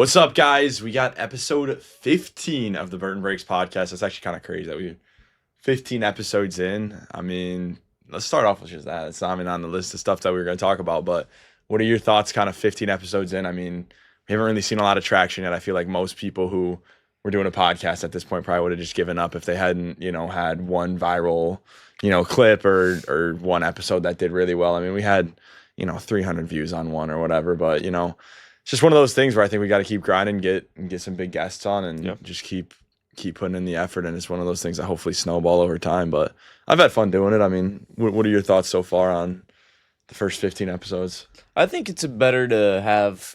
What's up, guys? We got episode 15 of the Burton Breaks podcast. It's actually kind of crazy that we 15 episodes in. I mean, let's start off with just that. It's not even on the list of stuff that we were going to talk about, but what are your thoughts kind of 15 episodes in? I mean, we haven't really seen a lot of traction yet. I feel like most people who were doing a podcast at this point probably would have just given up if they hadn't, had one viral, clip or one episode that did really well. I mean, we had, 300 views on one or whatever, but, it's just one of those things where I think we got to keep grinding, get some big guests on, and just keep putting in the effort. And it's one of those things that hopefully snowball over time. But I've had fun doing it. I mean, what are your thoughts so far on the first 15 episodes? I think it's better to have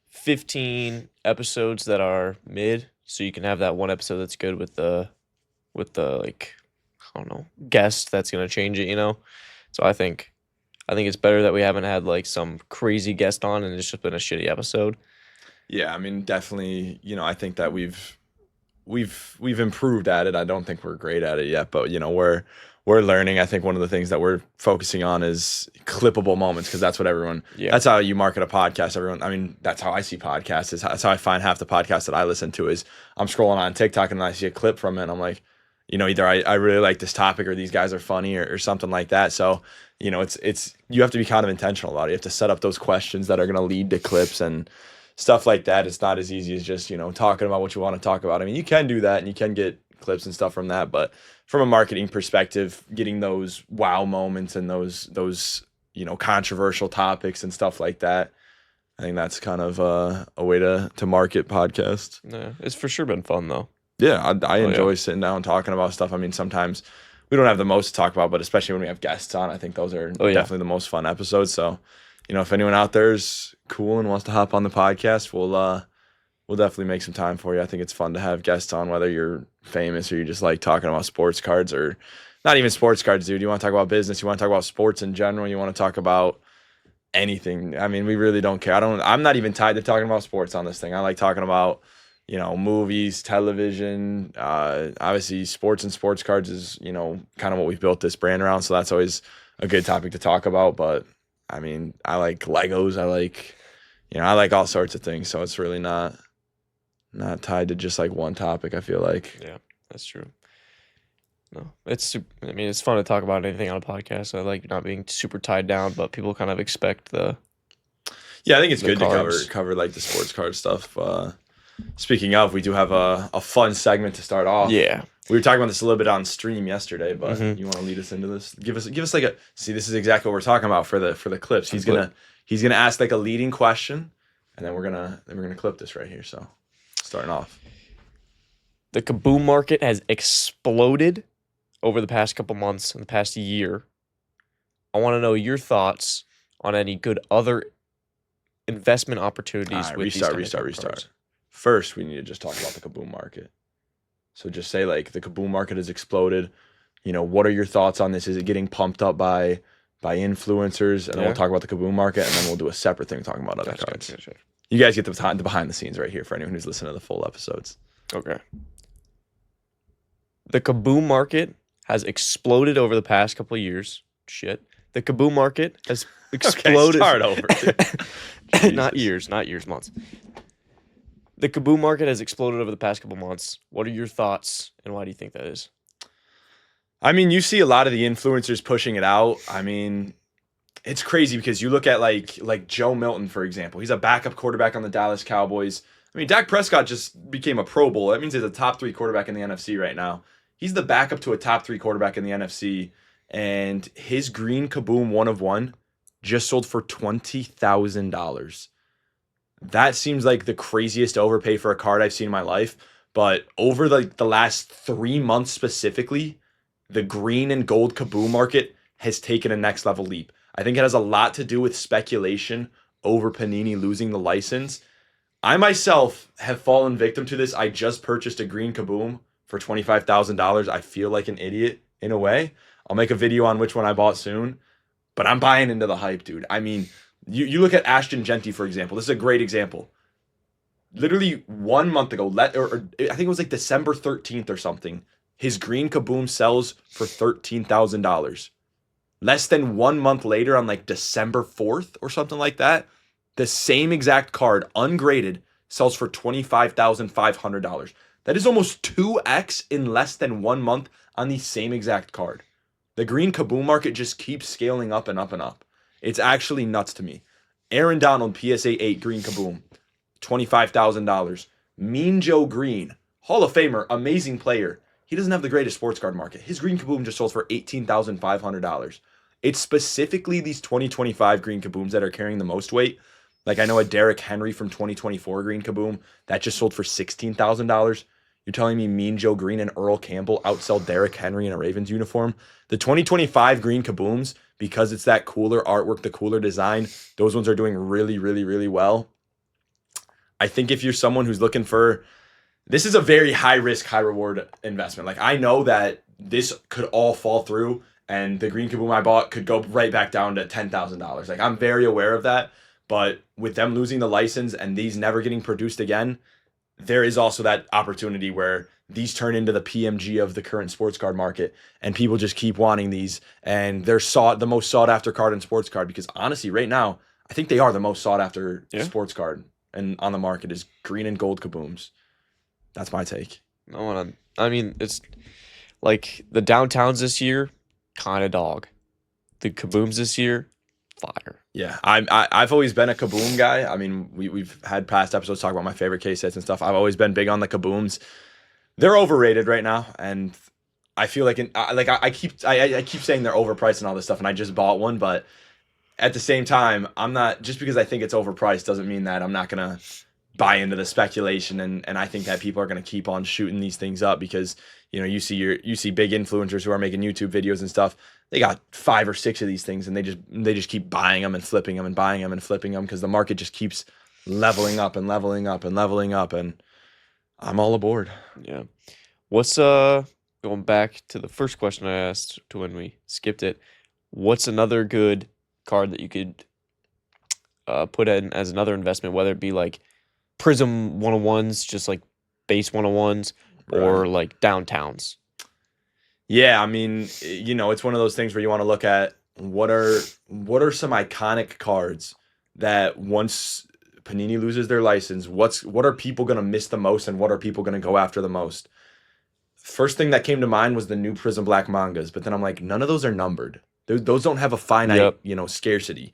15 episodes that are mid, so you can have that one episode that's good with the like, I don't know, guest that's gonna change it. So I think it's better that we haven't had like some crazy guest on and it's just been a shitty episode. Yeah, I mean, definitely. I think that we've improved at it. I don't think we're great at it yet, but we're learning. I think one of the things that we're focusing on is clippable moments, because that's what that's how you market a podcast. I mean, that's how I see podcasts. That's how I find half the podcasts that I listen to is I'm scrolling on TikTok and I see a clip from it and I'm like, either I really like this topic or these guys are funny or something like that. So, it's you have to be kind of intentional about it. You have to set up those questions that are going to lead to clips and stuff like that. It's not as easy as just, talking about what you want to talk about. I mean, you can do that and you can get clips and stuff from that, but from a marketing perspective, getting those wow moments and those controversial topics and stuff like that, I think that's kind of a way to market podcasts. Yeah, it's for sure been fun though. Yeah, I enjoy sitting down and talking about stuff. I mean, sometimes we don't have the most to talk about, but especially when we have guests on, I think those are definitely the most fun episodes. So, if anyone out there is cool and wants to hop on the podcast, we'll definitely make some time for you. I think it's fun to have guests on, whether you're famous or you just like talking about sports cards, or not even sports cards, dude. You want to talk about business, you want to talk about sports in general, you want to talk about anything. I mean, we really don't care. I'm not even tied to talking about sports on this thing. I like talking about movies, television, obviously sports and sports cards is, kind of what we've built this brand around. So that's always a good topic to talk about. But I mean, I like Legos. I like all sorts of things. So it's really not tied to just like one topic, I feel like. Yeah, that's true. No, it's fun to talk about anything on a podcast. I like not being super tied down, but people kind of expect the. Yeah, I think it's good to cover like the sports card stuff. Speaking of, we do have a fun segment to start off. Yeah. We were talking about this a little bit on stream yesterday, but you want to lead us into this? Give us like this is exactly what we're talking about for the clips. He's gonna ask like a leading question, and then we're gonna clip this right here. So starting off. The Kaboom market has exploded over the past couple months, in the past year. I want to know your thoughts on any good other investment opportunities. Restart. First, we need to just talk about the Kaboom market. So just say like the Kaboom market has exploded. What are your thoughts on this? Is it getting pumped up by influencers? And then we'll talk about the Kaboom market, and then we'll do a separate thing talking about other cards. Gotcha. You guys get the behind the scenes right here for anyone who's listening to the full episodes. Okay. The Kaboom market has exploded over the past couple of years. The Kaboom market has exploded. Okay, start over. Not years, months. The Kaboom market has exploded over the past couple months. What are your thoughts, and why do you think that is? I mean, you see a lot of the influencers pushing it out. I mean, it's crazy because you look at like Joe Milton, for example. He's a backup quarterback on the Dallas Cowboys. I mean, Dak Prescott just became a Pro Bowl. That means he's a top 3 quarterback in the NFC right now. He's the backup to a top 3 quarterback in the NFC, and his green Kaboom 1 of 1 just sold for $20,000. That seems like the craziest overpay for a card I've seen in my life. But over the last 3 months specifically, the green and gold Kaboom market has taken a next level leap. I think it has a lot to do with speculation over Panini losing the license. I myself have fallen victim to this. I just purchased a green Kaboom for $25,000. I feel like an idiot in a way. I'll make a video on which one I bought soon. But I'm buying into the hype, dude. I mean, you look at Ashton Genty, for example. This is a great example. Literally 1 month ago, or I think it was like December 13th or something, his green Kaboom sells for $13,000. Less than 1 month later, on like December 4th or something like that, The same exact card, ungraded, sells for $25,500. That is almost 2x in less than 1 month on the same exact card. The green Kaboom market just keeps scaling up and up and up. It's actually nuts to me. Aaron Donald, PSA 8 green Kaboom, $25,000. Mean Joe Green, Hall of Famer, amazing player. He doesn't have the greatest sports card market. His green Kaboom just sold for $18,500. It's specifically these 2025 green Kabooms that are carrying the most weight. Like I know a Derrick Henry from 2024 green Kaboom that just sold for $16,000. You're telling me Mean Joe Green and Earl Campbell outsell Derrick Henry in a Ravens uniform? The 2025 green Kabooms, because it's that cooler artwork, the cooler design, those ones are doing really, really, really well. I think if you're someone who's looking for, this is a very high risk, high reward investment. Like I know that this could all fall through and the green Kaboom I bought could go right back down to $10,000. Like I'm very aware of that. But with them losing the license and these never getting produced again, there is also that opportunity where these turn into the PMG of the current sports card market and people just keep wanting these and they're the most sought after card in sports card because honestly right now I think they are the most sought after sports card and on the market is green and gold Kabooms. That's my take. No, I mean it's like the downtowns this year, kind of dog. The Kabooms this year, fire. Yeah, I've always been a Kaboom guy. I mean, we've had past episodes talk about my favorite case sets and stuff. I've always been big on the Kabooms. They're overrated right now, and I feel like I keep saying they're overpriced and all this stuff, and I just bought one, but at the same time, I'm not just because I think it's overpriced doesn't mean that I'm not gonna buy into the speculation, and I think that people are gonna keep on shooting these things up because you see big influencers who are making YouTube videos and stuff. They got 5 or 6 of these things, and they just keep buying them and flipping them and buying them and flipping them because the market just keeps leveling up and leveling up and leveling up, and I'm all aboard. Yeah. What's going back to the first question I asked to when we skipped it? What's another good card that you could put in as another investment, whether it be like Prism 101s, just like base 101s, or like downtowns? Yeah, I mean, it's one of those things where you want to look at what are some iconic cards that once Panini loses their license, what are people going to miss the most and what are people going to go after the most? First thing that came to mind was the new Prism Black mangas, but then I'm like, none of those are numbered. Those don't have a finite, scarcity.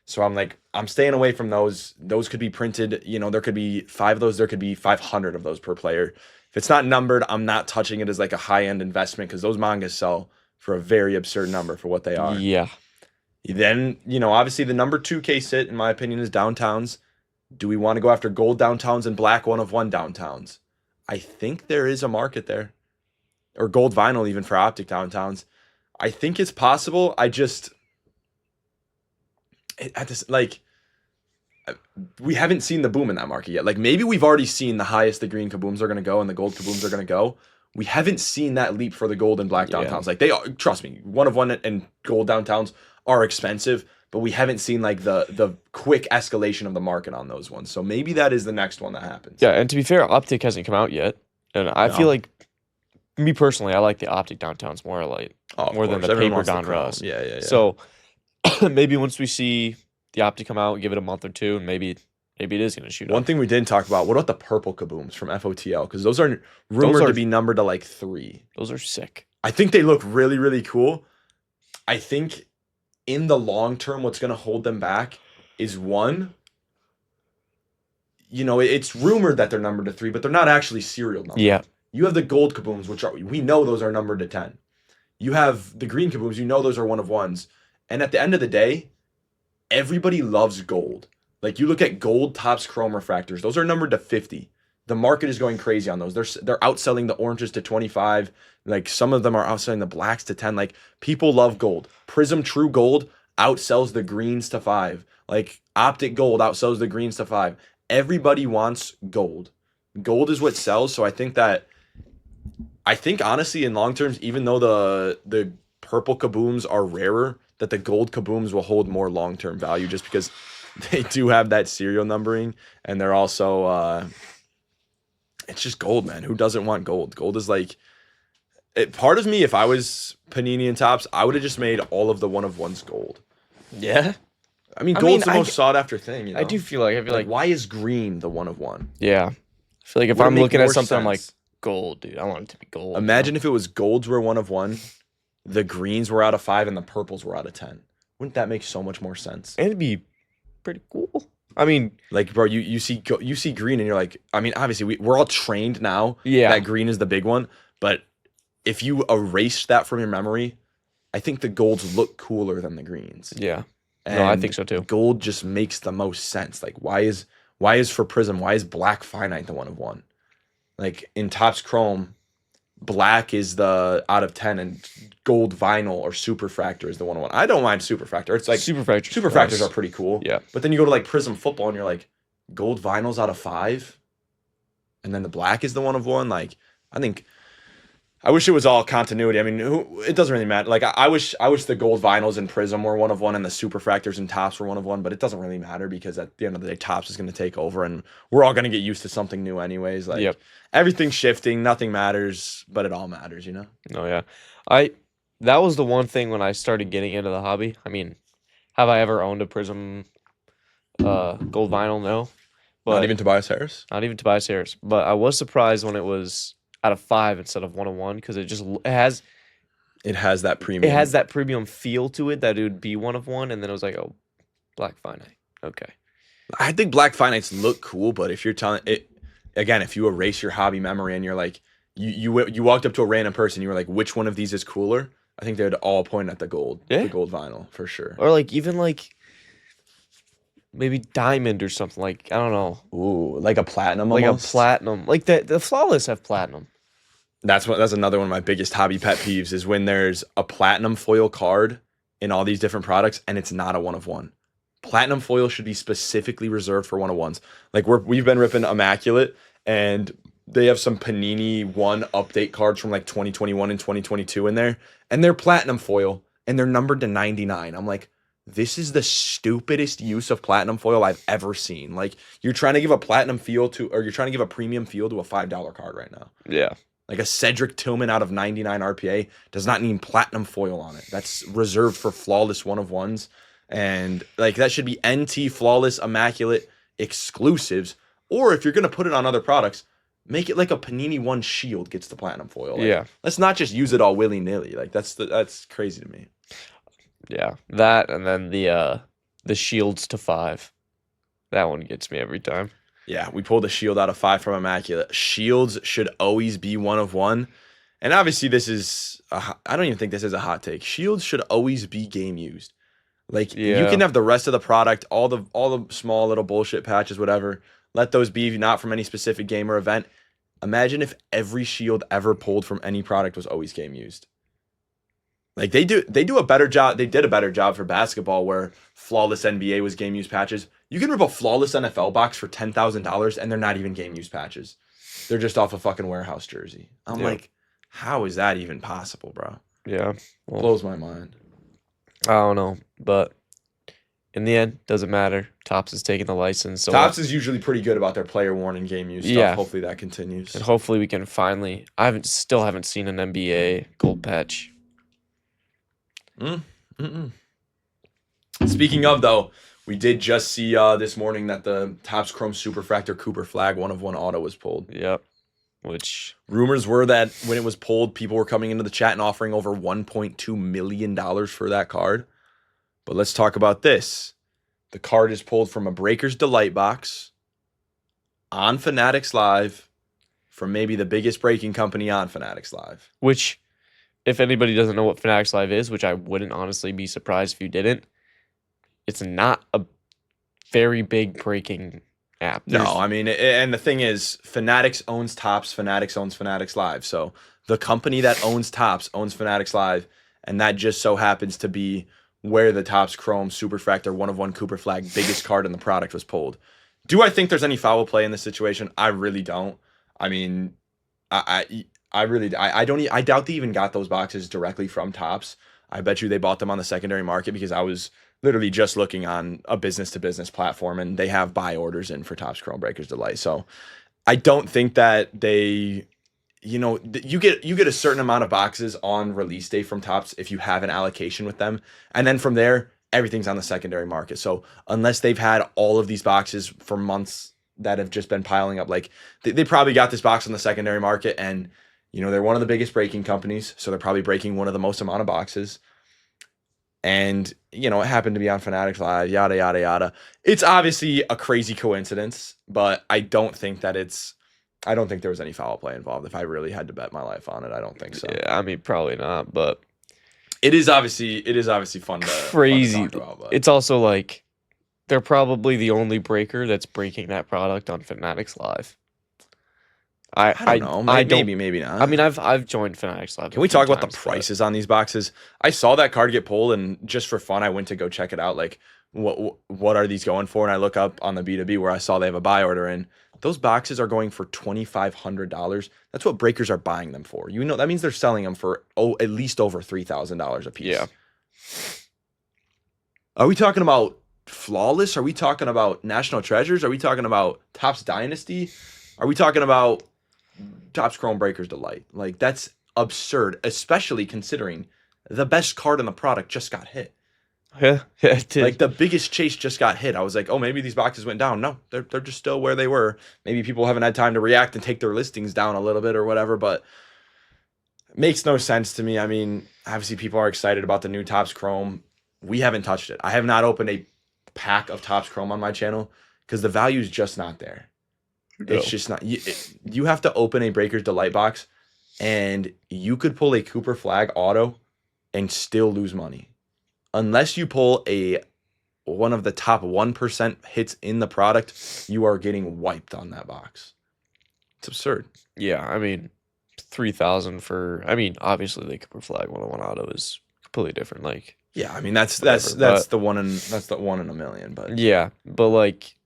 So I'm like, I'm staying away from those. Those could be printed, there could be 5 of those, there could be 500 of those per player. If it's not numbered, I'm not touching it as like a high-end investment because those mangas sell for a very absurd number for what they are. Yeah. Then, obviously the number 2 case hit, in my opinion, is downtowns. Do we want to go after gold downtowns and black 1-of-1 downtowns? I think there is a market there. Or gold vinyl even for optic downtowns. I think it's possible. We haven't seen the boom in that market yet. Like maybe we've already seen the highest the green Kabooms are going to go and the gold Kabooms are going to go. We haven't seen that leap for the gold and black downtowns. Like they are, trust me, 1-of-1 and gold downtowns are expensive, but we haven't seen like the quick escalation of the market on those ones. So maybe that is the next one that happens. Yeah, and to be fair, optic hasn't come out yet, and I feel like me personally, I like the optic downtowns more than the paper Donruss. Yeah. So maybe once we see the optic come out, give it a month or two, and maybe it is going to shoot up. One thing we didn't talk about, what about the purple Kabooms from FOTL? Because those are rumored to be numbered to like 3. Those are sick. I think they look really, really cool. I think in the long term, what's going to hold them back is one, it's rumored that they're numbered to 3, but they're not actually serial numbered. Yeah. You have the gold Kabooms, which we know those are numbered to 10. You have the green Kabooms, those are 1-of-1s. And at the end of the day, everybody loves gold. Like you look at gold Topps Chrome Refractors, those are numbered to 50. The market is going crazy on those. They're outselling the oranges to 25. Like some of them are outselling the blacks to 10. Like people love gold. Prism True Gold outsells the greens to 5. Like Optic Gold outsells the greens to 5. Everybody wants gold. Gold is what sells. So I think honestly in long terms, even though the purple Kabooms are rarer, that the gold Kabooms will hold more long-term value just because they do have that serial numbering and they're also it's just gold, man. Who doesn't want gold? Gold is like part of me, if I was Panini and Topps, I would have just made all of the 1-of-1s gold. Yeah. I mean, I gold's mean, the I most g- sought after thing, you know? I do feel like Like, why is green the one of one? yeah. I feel like if Would it I'm make looking at more something, I'm like sense? gold, dude. I want it to be gold. Imagine if it was golds were one of one, the greens were out of 5, and the purples were out of 10. Wouldn't that make so much more sense? and it'd be pretty cool. I mean, Like, bro, you see green, and you're like, I mean, obviously we're all trained now yeah, that green is the big one, but if you erase that from your memory, I think the golds look cooler than the greens. yeah. And No, I think so too. gold just makes the most sense. Like, why is for Prism, why is black finite the one of one? Like in Topps Chrome, black is the out of 10, and gold vinyl or superfractor is the one of one. I don't mind superfractor. It's like superfractors are pretty cool. Yeah. But then you go to like Prism football and you're like, gold vinyl's out of 5, and then the black is the one of one. Like, I wish it was all continuity. I mean, it doesn't really matter. Like, I wish the gold vinyls in Prism were one of one, and the superfractors and Topps were one of one. But it doesn't really matter because at the end of the day, Topps is going to take over, and we're all going to get used to something new anyways. Like, Yep. everything's shifting, nothing matters, but it all matters, you know. No, yeah. That was the one thing when I started getting into the hobby. I mean, have I ever owned a Prism gold vinyl? No. But Not even Tobias Harris. not even Tobias Harris. But I was surprised when it was out of 5 instead of 101 because it has It has that premium. that premium feel to it that it would be 1 of 1, and then it was like, oh, black finite. Okay. I think black finites look cool, but if you're telling it again, if you erase your hobby memory and you're like, you walked up to a random person, you were like, which one of these is cooler? I think they'd all point at the gold vinyl for sure. Or like even like maybe diamond or something, like I don't know, Ooh, like a platinum, like almost. a platinum. Like the flawless have platinum. That's another one of my biggest hobby pet peeves is when there's a platinum foil card in all these different products and it's not a one of one. Platinum foil should be specifically reserved for one of ones. Like we've been ripping Immaculate, and they have some Panini One update cards from like 2021 and 2022 in there, and they're platinum foil and they're numbered to 99. I'm like, this is the stupidest use of platinum foil I've ever seen. Like, you're trying to give a platinum feel to, or you're trying to give a premium feel to a $5 card right now. Yeah. Like a Cedric Tillman out of 99 RPA does not need platinum foil on it. That's reserved for flawless one of ones. And like that should be NT flawless immaculate exclusives. Or if you're gonna put it on other products, make it like a Panini One Shield gets the platinum foil. Like, Yeah. Let's not just use it all willy nilly. Like that's crazy to me. Yeah. That and then the shields to 5. That one gets me every time. Yeah, we pulled a shield out of 5 from Immaculate. Shields should always be one of one. And obviously I don't even think this is a hot take. Shields should always be game used. Like you Yeah. can have the rest of the product, all the small little bullshit patches, whatever. Let those be not from any specific game or event. Imagine if every shield ever pulled from any product was always game used. Like they do a better job. They did a better job for basketball where flawless NBA was game used patches. You can rip a flawless NFL box for $10,000 and they're not even game used patches. They're just off a fucking warehouse jersey. I'm Yeah. like, how is that even possible, bro? Yeah. Well, Blows my mind. I don't know, but in the end, doesn't matter. Topps is taking the license, so Topps is usually pretty good about their player worn and game use stuff. Yeah. Hopefully that continues. and hopefully we can finally. Still haven't seen an NBA gold patch. Speaking of though, we did just see this morning that the Topps Chrome Superfractor Cooper Flag one of one auto was pulled. Yep. Which Rumors were that when it was pulled, people were coming into the chat and offering over $1.2 million for that card. But let's talk about this. The card is pulled from a Breaker's Delight box on Fanatics Live from maybe the biggest breaking company on Fanatics Live. Which, if anybody doesn't know what Fanatics Live is, which I wouldn't honestly be surprised if you didn't, it's not a very big breaking app. No, I mean, and the thing is, Fanatics owns Topps, Fanatics owns Fanatics Live. So the company that owns Topps owns Fanatics Live, and that just so happens to be where the Topps Chrome Superfractor one of one Cooper Flag biggest card in the product was pulled. Do I think there's any foul play in this situation? I really don't. I mean, I doubt they even got those boxes directly from Topps. I bet you they bought them on the secondary market because I was literally just looking on a business to business platform and they have buy orders in for Topps Chrome Breakers Delight. So I don't think that they, you get a certain amount of boxes on release day from Topps if you have an allocation with them. And then from there, everything's on the secondary market. So unless they've had all of these boxes for months that have just been piling up, like they probably got this box on the secondary market, and they're one of the biggest breaking companies, so they're probably breaking one of the most amount of boxes. And it happened to be on Fanatics Live, yada yada yada. It's obviously a crazy coincidence, but I don't think there was any foul play involved. If I really had to bet my life on it, I don't think so. Yeah, I mean, probably not, but it is obviously fun to crazy. Fun to talk about, but. It's also like they're probably the only breaker that's breaking that product on Fanatics Live. I don't know. Maybe not. I mean, I've joined Fanatics Live. Can we talk about the prices on these boxes? I saw that card get pulled, and just for fun, I went to go check it out. Like, what are these going for? And I look up on the B2B where I saw they have a buy order in. Those boxes are going for $2,500. That's what breakers are buying them for. That means they're selling them for at least over $3,000 a piece. Yeah. Are we talking about Flawless? Are we talking about National Treasures? Are we talking about Topps Dynasty? Are we talking about Topps Chrome Breakers Delight? Like, that's absurd, especially considering the best card in the product just got hit. Yeah, it did. Like, the biggest chase just got hit. I was like, oh, maybe these boxes went down. No, they're just still where they were. Maybe people haven't had time to react and take their listings down a little bit or whatever, but it makes no sense to me. I mean, obviously people are excited about the new Topps Chrome. We haven't touched it. I have not opened a pack of Topps Chrome on my channel because the value is just not there. No. It's just not. You have to open a Breakers Delight box, and you could pull a Cooper Flag auto and still lose money. Unless you pull one of the top 1% hits in the product, you are getting wiped on that box. It's absurd. Yeah, I mean, 3,000 for. I mean, obviously the Cooper Flag 101 auto is completely different. Like, yeah, I mean that's the one in a million. But yeah, but like,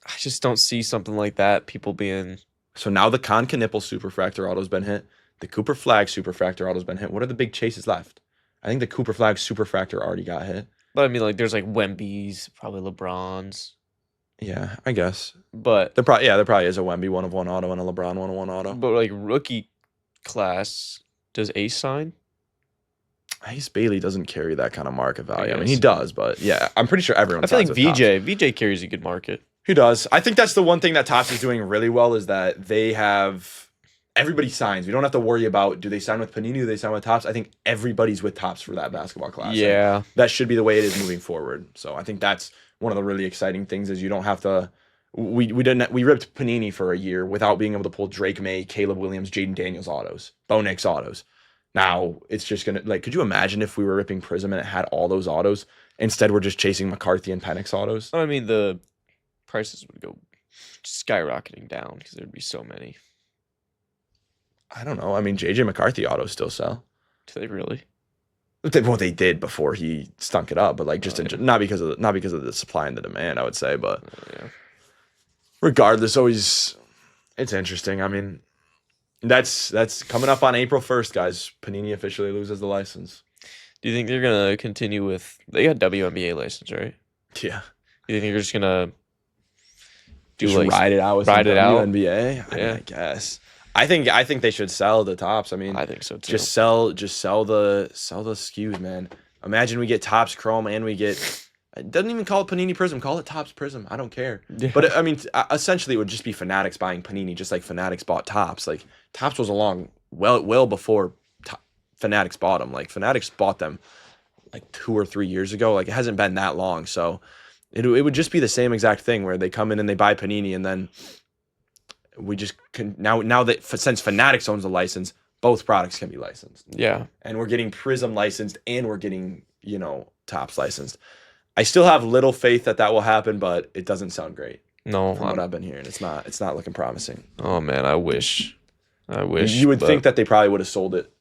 I just don't see something like that. People being. So now the Con Knipple Superfractor auto's been hit. The Cooper Flag Superfractor auto's been hit. What are the big chases left? I think the Cooper Flag Superfractor already got hit. But I mean, like, there's like Wemby's, probably LeBron's. Yeah, I guess. But there probably is a Wemby 1/1 auto and a LeBron 1/1 auto. But like rookie class, does Ace sign? Ace Bailey doesn't carry that kind of market value. I mean, he does, but yeah, I'm pretty sure everyone. I feel like VJ carries a good market. He does. I think that's the one thing that Topps is doing really well is that they have. Everybody signs. We don't have to worry about do they sign with Panini, do they sign with Topps. I think everybody's with Topps for that basketball class. Yeah. And that should be the way it is moving forward. So I think that's one of the really exciting things is you don't have to we ripped Panini for a year without being able to pull Drake May, Caleb Williams, Jaden Daniels autos, Bo Nix autos. Now it's just gonna could you imagine if we were ripping Prism and it had all those autos? Instead we're just chasing McCarthy and Penix autos. I mean the prices would go skyrocketing down because there'd be so many. I don't know. I mean, JJ McCarthy autos still sell. Do they really? Well, they did before he stunk it up, but like just not because of the supply and the demand, I would say. But regardless, always it's interesting. I mean, that's coming up on April 1st, guys. Panini officially loses the license. Do you think they're gonna continue with? They got WNBA license, right? Yeah. Do you think they're just gonna just ride it out with WNBA? Yeah. I mean, I guess. I think they should sell the Topps. I mean, I think so too. Just sell the SKUs, man. Imagine we get Topps Chrome and we get. It doesn't even call it Panini Prism. Call it Topps Prism. I don't care. Yeah. But I mean, essentially, it would just be Fanatics buying Panini, just like Fanatics bought Topps. Like Topps was along well before Fanatics bought them. Like Fanatics bought them like 2 or 3 years ago. Like it hasn't been that long. So it would just be the same exact thing where they come in and they buy Panini and then. We just can now that since Fanatics owns the license, both products can be licensed. Yeah, and we're getting Prism licensed, and we're getting Topps licensed. I still have little faith that will happen, but it doesn't sound great. No, from what I've been hearing, it's not looking promising. Oh man, I wish. You would think that they probably would have sold it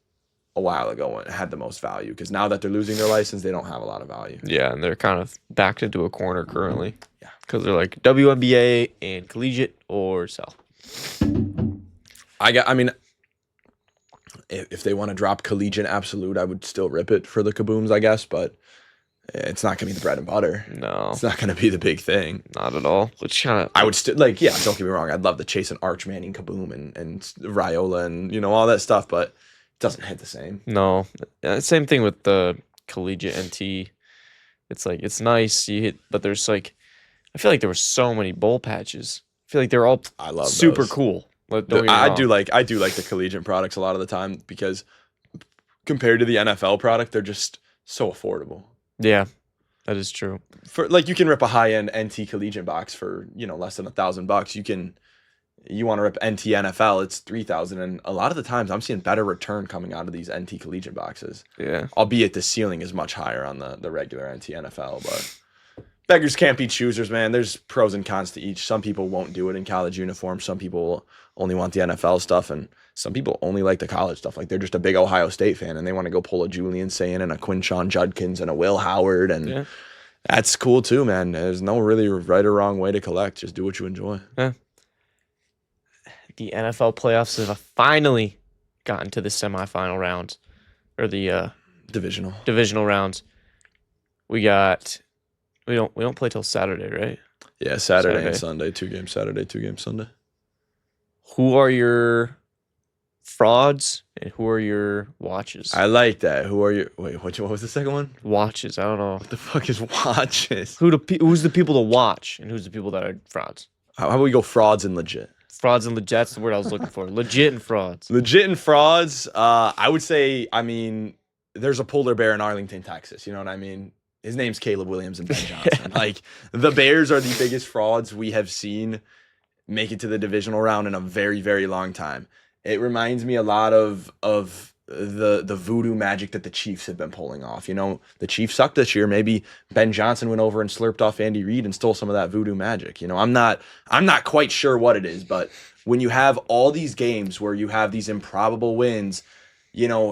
a while ago when it had the most value, because now that they're losing their license, they don't have a lot of value. Yeah, and they're kind of backed into a corner currently. Yeah, because they're like WNBA and collegiate or sell. I mean, if they want to drop collegiate absolute, I would still rip it for the Kabooms, I guess, but it's not going to be the bread and butter. No. It's not going to be the big thing. Not at all. Which kind of... I would still, don't get me wrong. I'd love to chase an Arch Manning Kaboom and Raiola and, all that stuff, but it doesn't hit the same. No. Same thing with the collegiate NT. It's like it's nice you hit, but there's like I feel like there were so many bowl patches. I feel like they're all I love super those. cool. Like, don't get me I wrong. I do like the collegiate products a lot of the time because compared to the NFL product, they're just so affordable. Yeah, that is true. For like you can rip a high end NT collegiate box for less than $1,000. You want to rip NT NFL, it's 3,000, and a lot of the times I'm seeing better return coming out of these NT collegiate boxes. Yeah. Albeit the ceiling is much higher on the regular NT NFL, but beggars can't be choosers, man. There's pros and cons to each. Some people won't do it in college uniform. Some people only want the NFL stuff, and some people only like the college stuff. Like they're just a big Ohio State fan, and they want to go pull a Julian Sayin and a Quinshon Judkins and a Will Howard, and Yeah. that's cool too, man. There's no really right or wrong way to collect. Just do what you enjoy. Yeah. The NFL playoffs have finally gotten to the semifinal rounds or the Divisional. divisional rounds. We don't play till Saturday, right? Yeah, Saturday and Saturday. Sunday. 2 games Saturday, 2 games Sunday. Who are your frauds and who are your watches? I like that. Who are you? Wait, what was the second one? Watches. I don't know. What the fuck is watches? Who's the people to watch and who's the people that are frauds? How about we go frauds and legit? Frauds and legit. That's the word I was looking for. Legit and frauds. Legit and frauds. I would say. I mean, there's a polar bear in Arlington, Texas. You know what I mean? His name's Caleb Williams and Ben Johnson. Like the Bears are the biggest frauds we have seen make it to the divisional round in a very, very long time. It reminds me a lot of the voodoo magic that the Chiefs have been pulling off. The Chiefs sucked this year. Maybe Ben Johnson went over and slurped off Andy Reid and stole some of that voodoo magic. I'm not quite sure what it is, but when you have all these games where you have these improbable wins,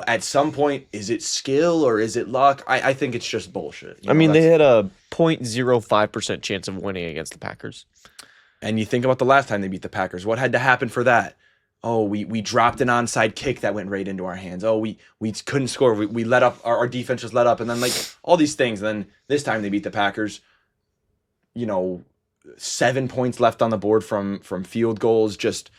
at some point, is it skill or is it luck? I think it's just bullshit. I mean, they had a 0.05% chance of winning against the Packers. And you think about the last time they beat the Packers. What had to happen for that? Oh, we dropped an onside kick that went right into our hands. Oh, we couldn't score. We let up. Our defense just let up. And then all these things. And then this time they beat the Packers. 7 points left on the board from field goals. Just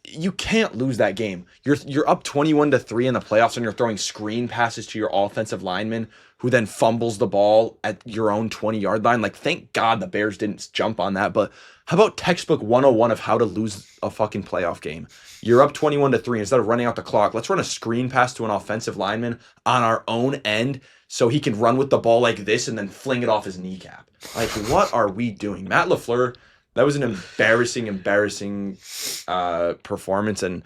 you can't lose that game. You're up 21-3 in the playoffs and you're throwing screen passes to your offensive lineman who then fumbles the ball at your own 20-yard line. Thank God the Bears didn't jump on that. But how about textbook 101 of how to lose a fucking playoff game? You're up 21-3. Instead of running out the clock, let's run a screen pass to an offensive lineman on our own end so he can run with the ball like this and then fling it off his kneecap. What are we doing? Matt LaFleur, that was an embarrassing performance. And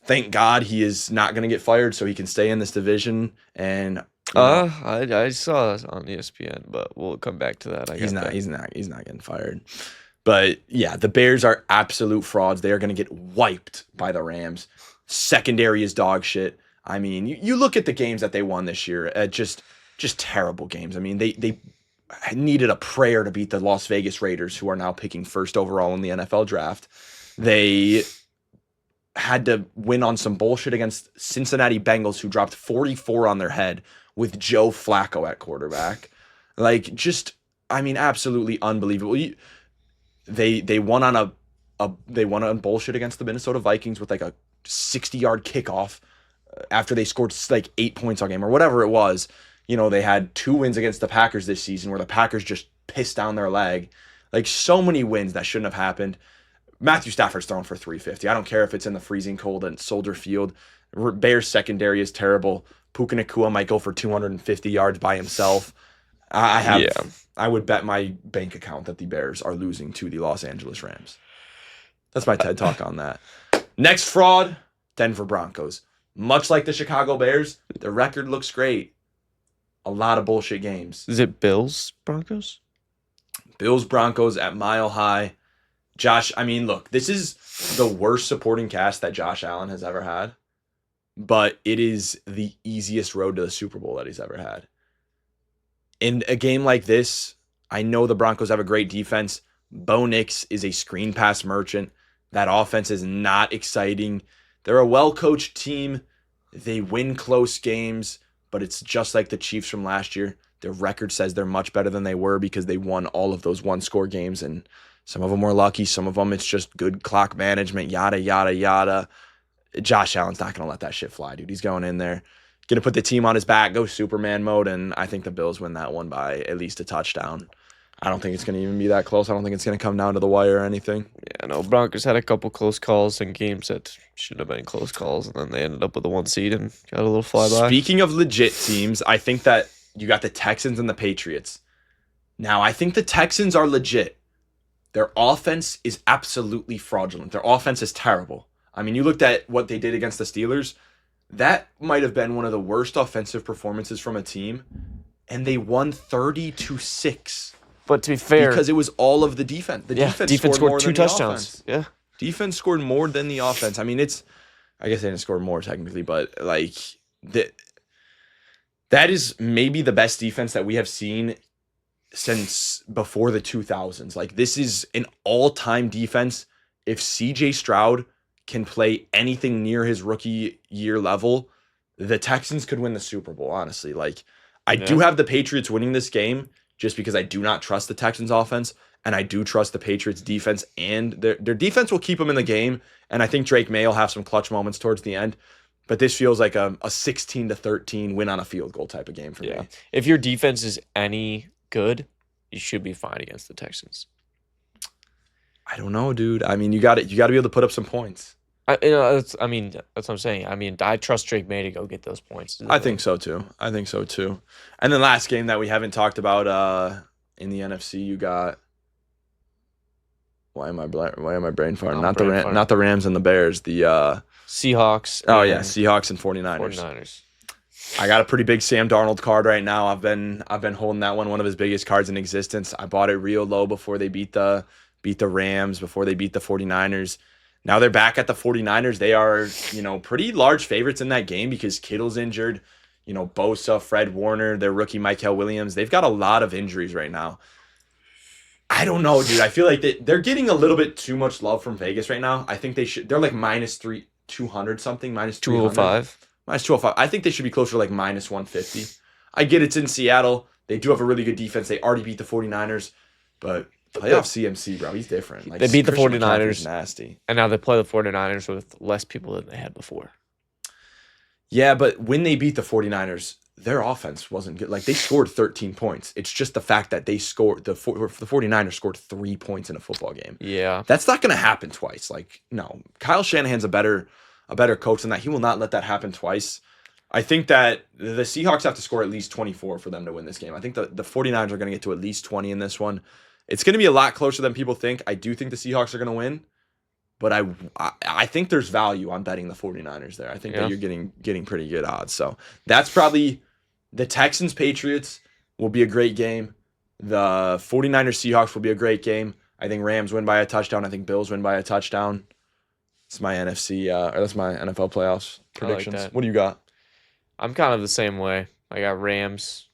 thank God he is not going to get fired so he can stay in this division. And I saw it on ESPN, but we'll come back to that. He's not getting fired. But yeah, the Bears are absolute frauds. They are going to get wiped by the Rams. Secondary is dog shit. I mean, you look at the games that they won this year, just terrible games. I mean, they needed a prayer to beat the Las Vegas Raiders, who are now picking first overall in the NFL draft. They had to win on some bullshit against Cincinnati Bengals, who dropped 44 on their head with Joe Flacco at quarterback. Absolutely unbelievable. They won on bullshit against the Minnesota Vikings with a 60-yard kickoff after they scored 8 points all game or whatever it was. They had 2 wins against the Packers this season where the Packers just pissed down their leg. So many wins that shouldn't have happened. Matthew Stafford's throwing for 350. I don't care if it's in the freezing cold at Soldier Field. Bears secondary is terrible. Puka Nacua might go for 250 yards by himself. I would bet my bank account that the Bears are losing to the Los Angeles Rams. That's my TED Talk on that. Next fraud, Denver Broncos. Much like the Chicago Bears, the record looks great. A lot of bullshit games. Is it Bills Broncos? Bills Broncos at Mile High. Look, this is the worst supporting cast that Josh Allen has ever had, but it is the easiest road to the Super Bowl that he's ever had. In a game like this, I know the Broncos have a great defense. Bo Nix is a screen pass merchant. That offense is not exciting. They're a well-coached team. They win close games, but it's just like the Chiefs from last year. Their record says they're much better than they were because they won all of those one-score games, and some of them were lucky. Some of them it's just good clock management, yada, yada, yada. Josh Allen's not going to let that shit fly, dude. He's going in there. gonna put the team on his back, go Superman mode, and I think the Bills win that one by at least a touchdown. I don't think it's gonna even be that close. I don't think it's gonna come down to the wire or anything. Yeah, no, Broncos had a couple close calls in games that shouldn't have been close calls, and then they ended up with the 1 seed and got a little flyby. Speaking of legit teams, I think that you got the Texans and the Patriots. Now, I think the Texans are legit. Their offense is absolutely fraudulent. Their offense is terrible. I mean, you looked at what they did against the Steelers. That might have been one of the worst offensive performances from a team, and they won 30-6. But to be fair, because it was all of the defense. The defense scored more 2 than touchdowns. The offense. Yeah. Defense scored more than the offense. I mean, I guess they didn't score more technically, but like that is maybe the best defense that we have seen since before the 2000s. Like, this is an all-time defense. If CJ Stroud can play anything near his rookie year level, the Texans could win the Super Bowl, honestly. Like, I do have the Patriots winning this game just because I do not trust the Texans offense, and I do trust the Patriots defense, and their defense will keep them in the game, and I think Drake May will have some clutch moments towards the end. But this feels like a 16-13 win on a field goal type of game for me. If your defense is any good, you should be fine against the Texans. I don't know, dude. I mean, you got to be able to put up some points. That's what I'm saying. I mean, I trust Drake May to go get those points. I think so too. And then last game that we haven't talked about in the NFC, you got. Why am I brain farting? Not the Rams and the Bears. The Seahawks. Seahawks and 49ers. I got a pretty big Sam Darnold card right now. I've been holding that one of his biggest cards in existence. I bought it real low before they beat the Rams, before they beat the 49ers. Now they're back at the 49ers. They are, pretty large favorites in that game because Kittle's injured. Bosa, Fred Warner, their rookie Mykel Williams. They've got a lot of injuries right now. I don't know, dude. I feel like they're getting a little bit too much love from Vegas right now. I think they're like -200 something, -205. -205. I think they should be closer to like -150. I get it's in Seattle. They do have a really good defense. They already beat the 49ers, but playoff CMC, bro, he's different. Like, they beat the Christian 49ers. Nasty. And now they play the 49ers with less people than they had before. Yeah, but when they beat the 49ers, their offense wasn't good. Like, they scored 13 points. It's just the fact that they scored the 49ers scored 3 points in a football game. Yeah. That's not going to happen twice. Like, no. Kyle Shanahan's a better coach than that. He will not let that happen twice. I think that the Seahawks have to score at least 24 for them to win this game. I think the 49ers are going to get to at least 20 in this one. It's going to be a lot closer than people think. I do think the Seahawks are going to win. But I think there's value on betting the 49ers there. I think that you're getting pretty good odds. So that's probably the Texans-Patriots will be a great game. The 49ers-Seahawks will be a great game. I think Rams win by a touchdown. I think Bills win by a touchdown. It's my that's my NFL playoffs predictions. Like that. What do you got? I'm kind of the same way. I got Rams.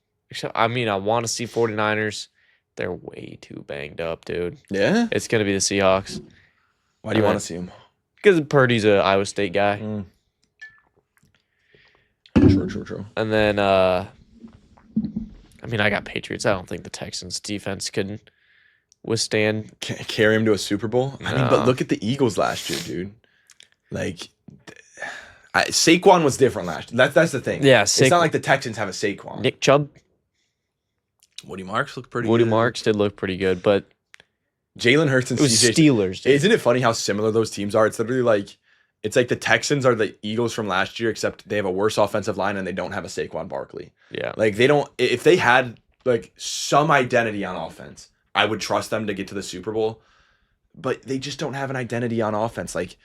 I want to see 49ers. They're way too banged up, dude. Yeah? It's going to be the Seahawks. Why do you want to see him? Because Purdy's an Iowa State guy. True. And then, I got Patriots. I don't think the Texans' defense could withstand. Can't carry him to a Super Bowl? No. I mean, but look at the Eagles last year, dude. Like, Saquon was different last year. That's the thing. Yeah, it's not like the Texans have a Saquon. Nick Chubb. Woody Marks looked pretty good. Woody Marks did look pretty good, but Jalen Hurts and CJ Steelers. Dude. Isn't it funny how similar those teams are? It's literally like the Texans are the Eagles from last year, except they have a worse offensive line and they don't have a Saquon Barkley. Yeah. Like, they don't. If they had like some identity on offense, I would trust them to get to the Super Bowl. But they just don't have an identity on offense. Like,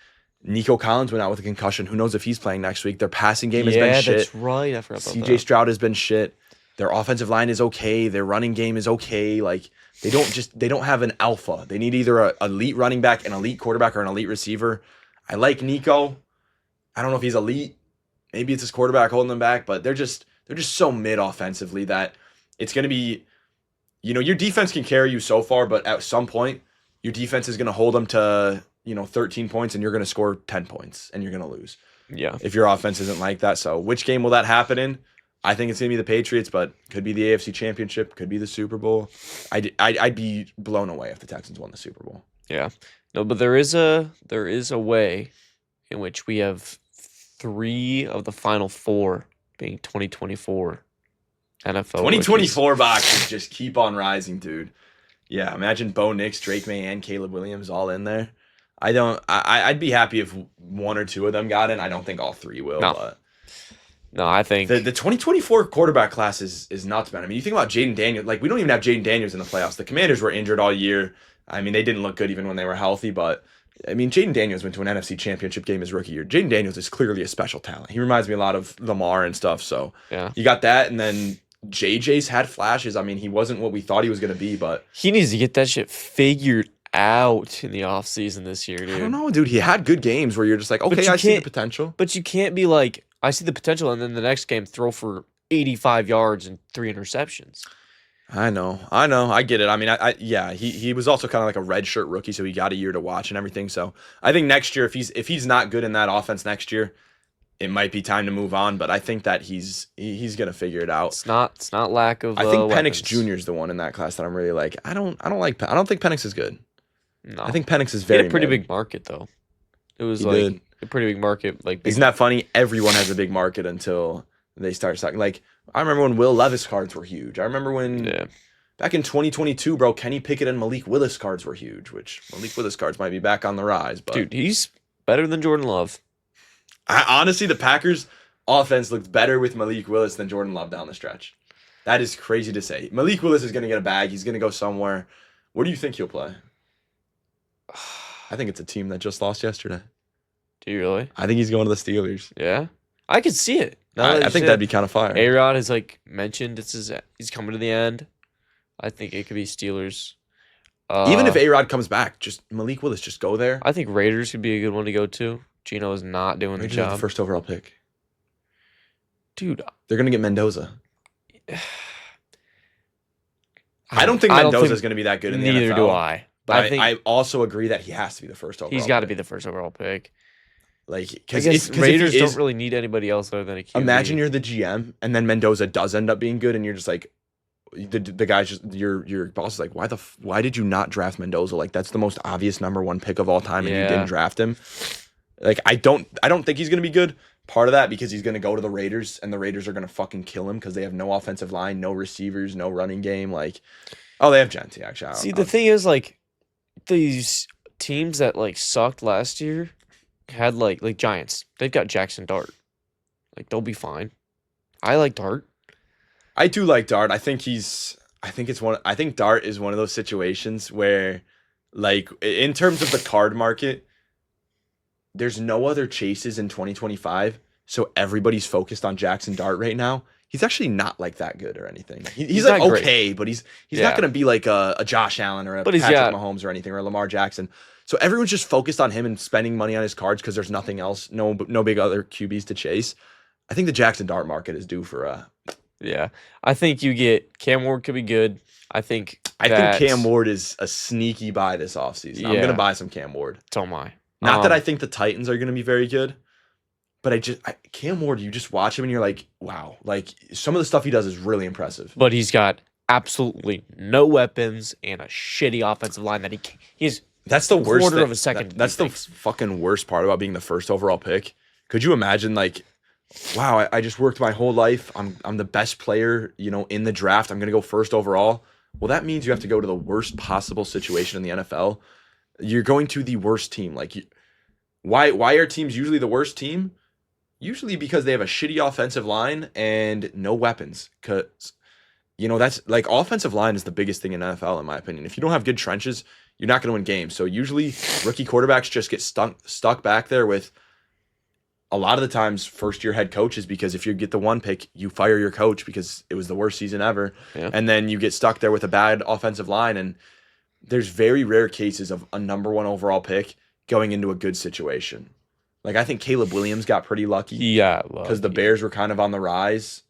Nico Collins went out with a concussion. Who knows if he's playing next week? Their passing game has been shit. Yeah, that's right. I forgot about that. CJ Stroud has been shit. Their offensive line is okay. Their running game is okay. Like, they don't have an alpha. They need either an elite running back, an elite quarterback, or an elite receiver. I like Nico. I don't know if he's elite. Maybe it's his quarterback holding them back, but they're just so mid offensively that it's going to be, your defense can carry you so far, but at some point, your defense is going to hold them to, 13 points, and you're going to score 10 points, and you're going to lose. Yeah. If your offense isn't like that. So which game will that happen in? I think it's going to be the Patriots, but could be the AFC Championship, could be the Super Bowl. I'd be blown away if the Texans won the Super Bowl. Yeah. No, but there is a way in which we have 3 of the final 4 being 2024 NFL rookies. 2024 boxes just keep on rising, dude. Yeah, imagine Bo Nix, Drake May, and Caleb Williams all in there. I'd be happy if one or two of them got in. I don't think all three will, No. but No, I think the 2024 quarterback class is nuts, man. I mean, you think about Jaden Daniels. Like, we don't even have Jaden Daniels in the playoffs. The Commanders were injured all year. I mean, they didn't look good even when they were healthy, but I mean, Jaden Daniels went to an NFC Championship game his rookie year. Jaden Daniels is clearly a special talent. He reminds me a lot of Lamar and stuff. So yeah. you got that, and then JJ's had flashes. I mean, he wasn't what we thought he was going to be, but he needs to get that shit figured out in the offseason this year, dude. I don't know, dude. He had good games where you're just like, okay, I see the potential. But you can't be like, I see the potential, and then the next game throw for 85 yards and 3 interceptions. I know, I get it. I mean, yeah, he was also kind of like a redshirt rookie, so he got a year to watch and everything. So I think next year, if he's not good in that offense next year, it might be time to move on. But I think that he's gonna figure it out. It's not lack of. I think weapons. Penix Jr. is the one in that class that I'm really like. I don't think Penix is good. No, I think Penix is he very. had a pretty mid. big market though. It was He like did. a pretty big market. Like, Isn't that funny? Everyone has a big market until they start sucking. Like, I remember when Will Levis cards were huge. I remember when back in 2022, bro, Kenny Pickett and Malik Willis cards were huge, which Malik Willis cards might be back on the rise. But dude, he's better than Jordan Love. Honestly, the Packers offense looked better with Malik Willis than Jordan Love down the stretch. That is crazy to say. Malik Willis is going to get a bag. He's going to go somewhere. Where do you think he'll play? I think it's a team that just lost yesterday. Do you really? I think he's going to the Steelers. Yeah, I could see it. I think that'd be kind of fire. A-Rod has like mentioned he's coming to the end. I think it could be Steelers. Even if A-Rod comes back, just Malik Willis, just go there. I think Raiders could be a good one to go to. Gino is not doing Raiders the job. have the first overall pick. Dude, they're going to get Mendoza. I don't think Mendoza is going to be that good in the NFL. Neither do I. But I also agree that he has to be the first overall He's got to be the first overall pick. Like, because Raiders don't really need anybody else other than a QB. Imagine you're the GM, and then Mendoza does end up being good, and you're just like, the guy's just your boss is like, why did you not draft Mendoza? Like, that's the most obvious number 1 pick of all time, and you didn't draft him. Like, I don't think he's gonna be good. Part of that because he's gonna go to the Raiders, and the Raiders are gonna fucking kill him because they have no offensive line, no receivers, no running game. Like, oh, they have Gentry actually. See, the thing is, like, these teams that like sucked last year had like Giants. They've got Jackson Dart. Like, they'll be fine. I like Dart. I do like Dart. I think Dart is one of those situations where, like, in terms of the card market, there's no other chases in 2025, so everybody's focused on Jackson Dart right now. He's actually not like that good or anything. He's like okay, great. But he's not going to be like a Josh Allen or a Patrick Mahomes or anything, or a Lamar Jackson. So everyone's just focused on him and spending money on his cards because there's nothing else, no big other QBs to chase. I think the Jackson Dart market is due for a. Yeah, I think you get Cam Ward could be good. I think Cam Ward is a sneaky buy this offseason. I'm gonna buy some Cam Ward. So am I. Not that I think the Titans are gonna be very good, but Cam Ward, you just watch him and you're like, wow, like some of the stuff he does is really impressive. But he's got absolutely no weapons and a shitty offensive line that he's. That's the worst quarter of a second. That's the fucking worst part about being the first overall pick. Could you imagine, like, wow, I just worked my whole life. I'm the best player, in the draft. I'm gonna go first overall. Well, that means you have to go to the worst possible situation in the NFL. You're going to the worst team. Like, why are teams usually the worst team? Usually because they have a shitty offensive line and no weapons. Because, that's like offensive line is the biggest thing in NFL, in my opinion. If you don't have good trenches, you're not going to win games. So usually rookie quarterbacks just get stuck back there with a lot of the times first-year head coaches, because if you get the 1 pick, you fire your coach because it was the worst season ever. Yeah. And then you get stuck there with a bad offensive line. And there's very rare cases of a number 1 overall pick going into a good situation. Like, I think Caleb Williams got pretty lucky. Yeah, because the Bears were kind of on the rise,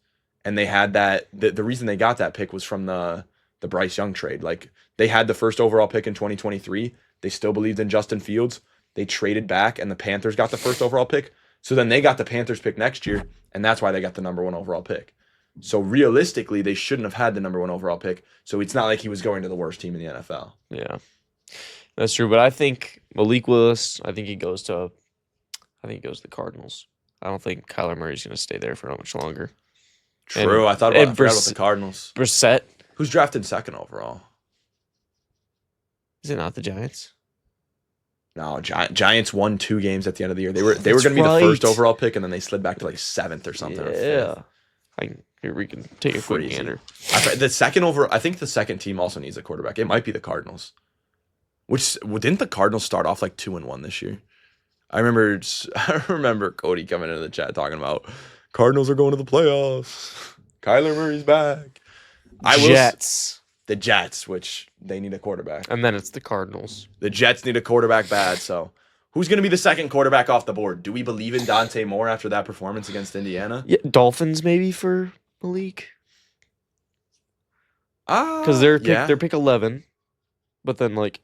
and they had that. The reason they got that pick was from the Bryce Young trade. Like, they had the first overall pick in 2023. They still believed in Justin Fields. They traded back, and the Panthers got the first overall pick. So then they got the Panthers pick next year, and that's why they got the number 1 overall pick. So realistically, they shouldn't have had the number 1 overall pick. So it's not like he was going to the worst team in the NFL. Yeah, that's true. But I think Malik Willis, I think he goes to the Cardinals. I don't think Kyler Murray's going to stay there for not much longer. True. I And forgot about the Cardinals. Brissett. Who's drafted second overall? Is it not the Giants? No, Giants won 2 games at the end of the year. They were That's going to be the first right. overall pick, and then they slid back to like 7th or something. Or 5th. Yeah. Here we can take a quick Crazy. gander. The second I think the second team also needs a quarterback. It might be the Cardinals. Didn't the Cardinals start off like 2-1 this year? I remember Cody coming into the chat talking about Cardinals are going to the playoffs. Kyler Murray's back. Jets. The Jets, which they need a quarterback. And then it's the Cardinals. The Jets need a quarterback bad, so who's going to be the second quarterback off the board? Do we believe in Dante Moore after that performance against Indiana? Yeah, Dolphins maybe for Malik. Because they're pick 11. But then like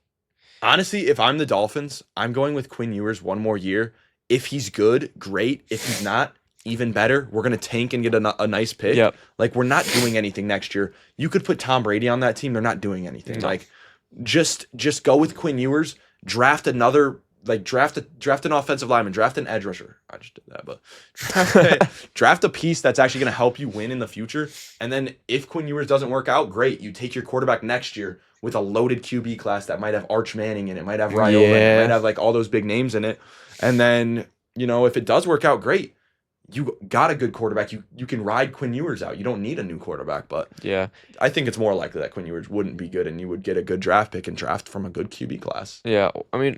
honestly, if I'm the Dolphins, I'm going with Quinn Ewers one more year. If he's good, great. If he's not, even better. We're going to tank and get a nice pick. Yep. Like, we're not doing anything next year. You could put Tom Brady on that team. They're not doing anything. No. Like, just go with Quinn Ewers. Draft an offensive lineman. Draft an edge rusher. I just did that, but draft a piece that's actually going to help you win in the future. And then if Quinn Ewers doesn't work out, great. You take your quarterback next year with a loaded QB class that might have Arch Manning in it, might have Raiola, in it, might have like all those big names in it. And then, if it does work out, great. You got a good quarterback. You can ride Quinn Ewers out. You don't need a new quarterback, but yeah, I think it's more likely that Quinn Ewers wouldn't be good and you would get a good draft pick and draft from a good QB class. Yeah, I mean,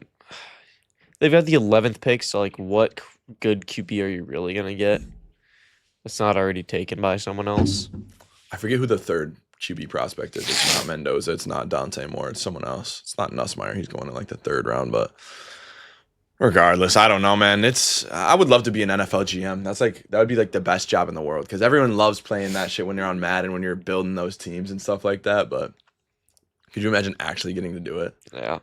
they've got the 11th pick, so like what good QB are you really going to get? It's not already taken by someone else. I forget who the third QB prospect is. It's not Mendoza. It's not Dante Moore. It's someone else. It's not Nussmeier. He's going in like the 3rd round, but regardless, I don't know, man. I would love to be an NFL GM. That would be like the best job in the world because everyone loves playing that shit when you're on Madden, when you're building those teams and stuff like that. But could you imagine actually getting to do it? Yeah.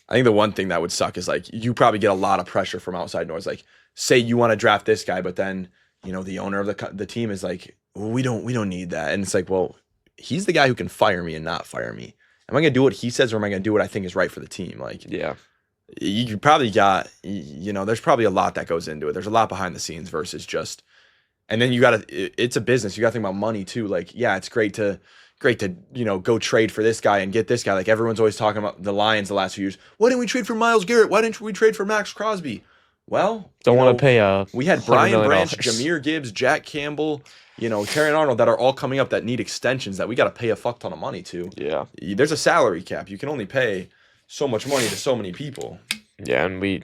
I think the one thing that would suck is like you probably get a lot of pressure from outside noise. Like, say you want to draft this guy, but then the owner of the team is like, well, we don't need that, and it's like, well, he's the guy who can fire me and not fire me. Am I gonna do what he says, or am I gonna do what I think is right for the team? Like, yeah. You probably got, there's probably a lot that goes into it. There's a lot behind the scenes versus just, and then it's a business. You got to think about money too. Like, yeah, it's great to, go trade for this guy and get this guy. Like everyone's always talking about the Lions the last few years. Why didn't we trade for Myles Garrett? Why didn't we trade for Max Crosby? Well, don't want to pay we had Brian Branch, Jahmyr Gibbs, Jack Campbell, Terry Arnold that are all coming up that need extensions that we got to pay a fuck ton of money to. Yeah. There's a salary cap. You can only pay so much money to so many people. Yeah, and we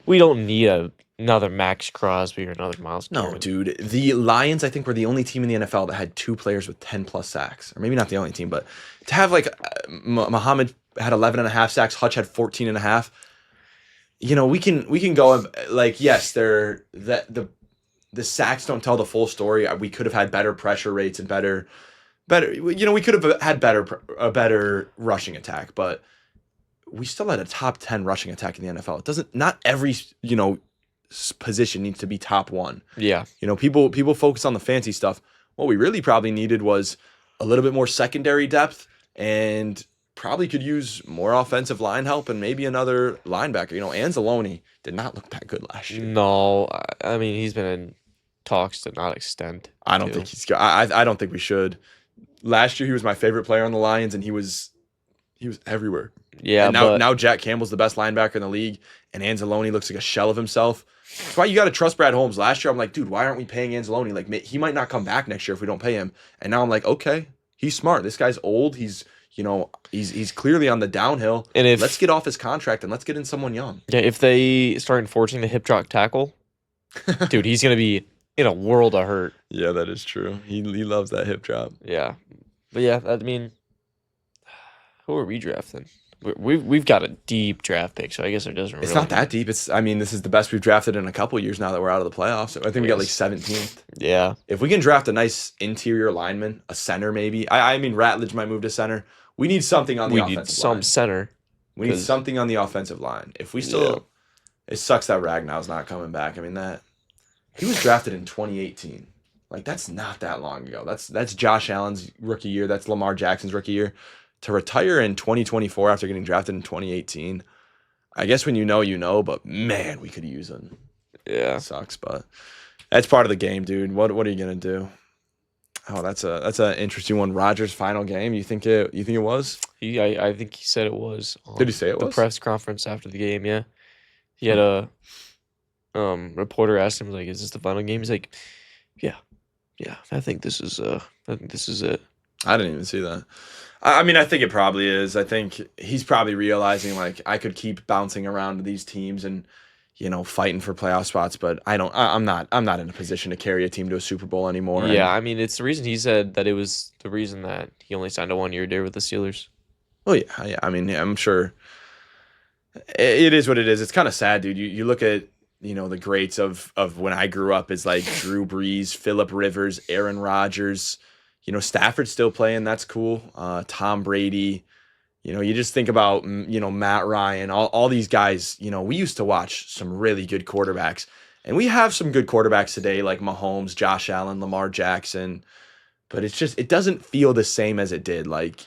don't need another Max Crosby or another Myles Garrett. No, dude. The Lions, I think, were the only team in the NFL that had 2 players with 10+ sacks. Or maybe not the only team, but to have like Muhammad had 11.5 sacks, Hutch had 14.5. We can go like, yes, the sacks don't tell the full story. We could have had better pressure rates and better. We could have had a better rushing attack, but we still had a top 10 rushing attack in the NFL. Not every position needs to be top 1. Yeah. People focus on the fancy stuff. What we really probably needed was a little bit more secondary depth and probably could use more offensive line help and maybe another linebacker. Anzalone did not look that good last year. No, I mean, he's been in talks to not extend. I don't think he's. I don't think we should. Last year he was my favorite player on the Lions, and he was everywhere. Yeah, and now Jack Campbell's the best linebacker in the league, and Anzalone looks like a shell of himself. That's why you got to trust Brad Holmes. Last year I'm like, dude, why aren't we paying Anzalone? Like, he might not come back next year if we don't pay him. And now I'm like, okay, he's smart. This guy's old. He's clearly on the downhill. And let's get off his contract and let's get in someone young. Yeah, if they start enforcing the hip drop tackle, dude, he's gonna be in a world of hurt. Yeah, that is true. He loves that hip drop. Yeah, but yeah, I mean, who are we drafting? We've got a deep draft pick, so I guess it doesn't. It's not that deep. This is the best we've drafted in a couple of years now that we're out of the playoffs. So I think we got like 17th. Yeah. If we can draft a nice interior lineman, a center maybe. I mean, Ratledge might move to center. We need something on the offensive line. We need some center. We need something on the offensive line. If we still, it sucks that Ragnow's not coming back. I mean, he was drafted in 2018. Like, that's not that long ago. That's Josh Allen's rookie year. That's Lamar Jackson's rookie year. To retire in 2024 after getting drafted in 2018, I guess when you know, but man, we could use him. Yeah. It sucks, but That's part of the game, dude. What are you gonna do? Oh, that's a interesting one. Rodgers' final game. You think it was? I think he said it was Did he on say it the was? press conference after the game. Yeah, he had a reporter asked him like, "Is this the final game?" He's like, "Yeah, yeah. I think this is it." I didn't even see that. I mean, I think it probably is. I think he's probably realizing like I could keep bouncing around to these teams and fighting for playoff spots, but I'm not in a position to carry a team to a Super Bowl anymore. Yeah, And I mean, it's the reason he said that it was the reason that he only signed a 1 year deal with the Steelers. well, yeah. I mean, yeah, I'm sure it is what it is. It's kind of sad, dude. You look at the greats of when I grew up is like Drew Brees, Phillip Rivers, Aaron Rodgers. Stafford's still playing. That's cool. Tom Brady. You just think about Matt Ryan, all these guys. We used to watch some really good quarterbacks, and we have some good quarterbacks today, like Mahomes, Josh Allen, Lamar Jackson. But it doesn't feel the same as it did. Like,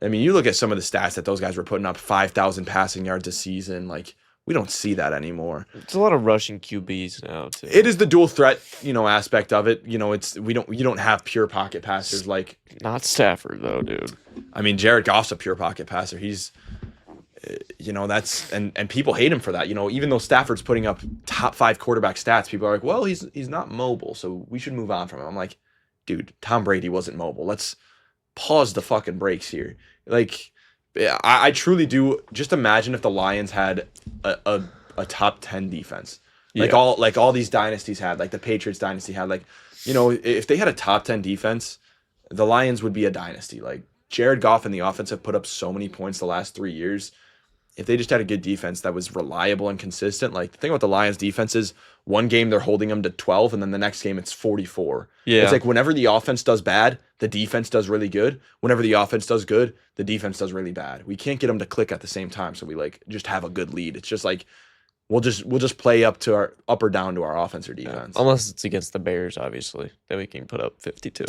I mean, you look at some of the stats that those guys were putting up, 5,000 passing yards a season. Like, we don't see that anymore. It's a lot of rushing QBs now too. It is the dual threat, aspect of it. You don't have pure pocket passers like. Not Stafford though, dude. I mean, Jared Goff's a pure pocket passer. He's, that's and people hate him for that. Even though Stafford's putting up top 5 quarterback stats, people are like, well, he's not mobile, so we should move on from him. I'm like, dude, Tom Brady wasn't mobile. Let's pause the fucking brakes here. Like, I truly do. Just imagine if the Lions had a top 10 defense, like Yeah. all these dynasties had, like the Patriots dynasty had. Like, if they had a top 10 defense, the Lions would be a dynasty. Like, Jared Goff and the offense have put up so many points the last 3 years. If they just had a good defense that was reliable and consistent, like the thing about the Lions defense is one game they're holding them to 12 and then the next game it's 44. Yeah. It's like whenever the offense does bad, the defense does really good. Whenever the offense does good, the defense does really bad. We can't get them to click at the same time, so we like just have a good lead. It's just like we'll just play up or down to our offense or defense. Unless it's against the Bears, obviously, then we can put up 52.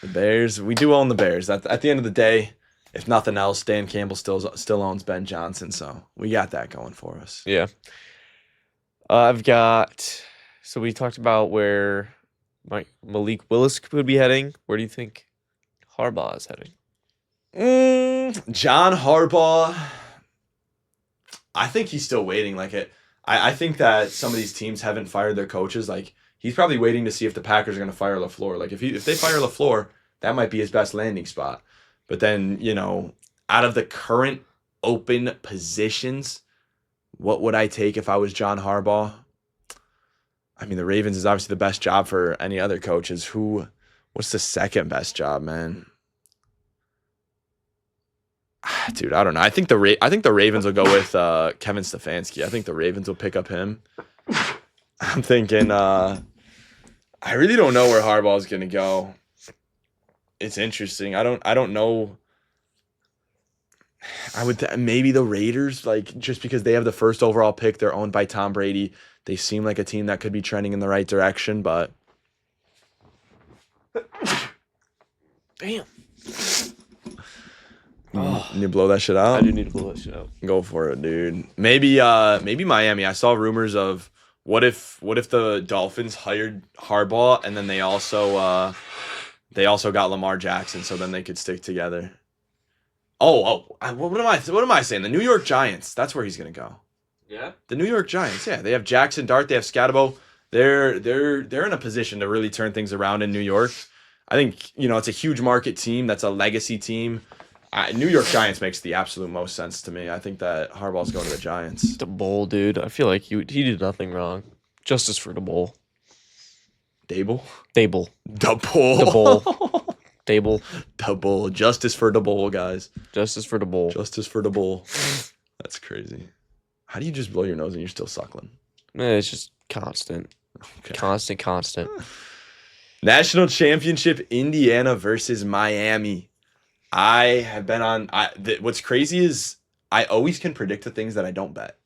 The Bears, we do own the Bears. At the end of the day, if nothing else, Dan Campbell still owns Ben Johnson, so we got that going for us. Yeah. So we talked about where Malik Willis could be heading. Where do you think Harbaugh is heading? John Harbaugh, I think he's still waiting. I think that some of these teams haven't fired their coaches. Like, he's probably waiting to see if the Packers are going to fire LaFleur. Like, if they fire LaFleur, that might be his best landing spot. But then, out of the current open positions, what would I take if I was John Harbaugh? I mean, the Ravens is obviously the best job for any other coaches. What's the second best job, man? Dude, I don't know. I think the Ravens will go with Kevin Stefanski. I think the Ravens will pick up him. I'm thinking I really don't know where Harbaugh's going to go. It's interesting. I don't know. I would maybe the Raiders, like, just because they have the first overall pick, they're owned by Tom Brady. They seem like a team that could be trending in the right direction, but Damn. you blow that shit out. I do need to blow that shit out. Go for it, dude. Maybe Miami. I saw rumors of what if the Dolphins hired Harbaugh and then they also got Lamar Jackson, so then they could stick together. What am I saying? The New York Giants. That's where he's gonna go. Yeah. The New York Giants. Yeah, they have Jackson Dart. They have Scatabo. They're in a position to really turn things around in New York. I think it's a huge market team. That's a legacy team. New York Giants makes the absolute most sense to me. I think that Harbaugh's going to the Giants. The Bowl, dude. I feel like he did nothing wrong. Justice for the Bowl. Dable? Dable. The Bowl. The Bowl. Dable. The Bowl. Justice for the Bowl, guys. Justice for the Bowl. Justice for the Bowl. That's crazy. How do you just blow your nose and you're still suckling? It's just constant. Okay. Constant. National Championship, Indiana versus Miami. I have been on. What's crazy is I always can predict the things that I don't bet.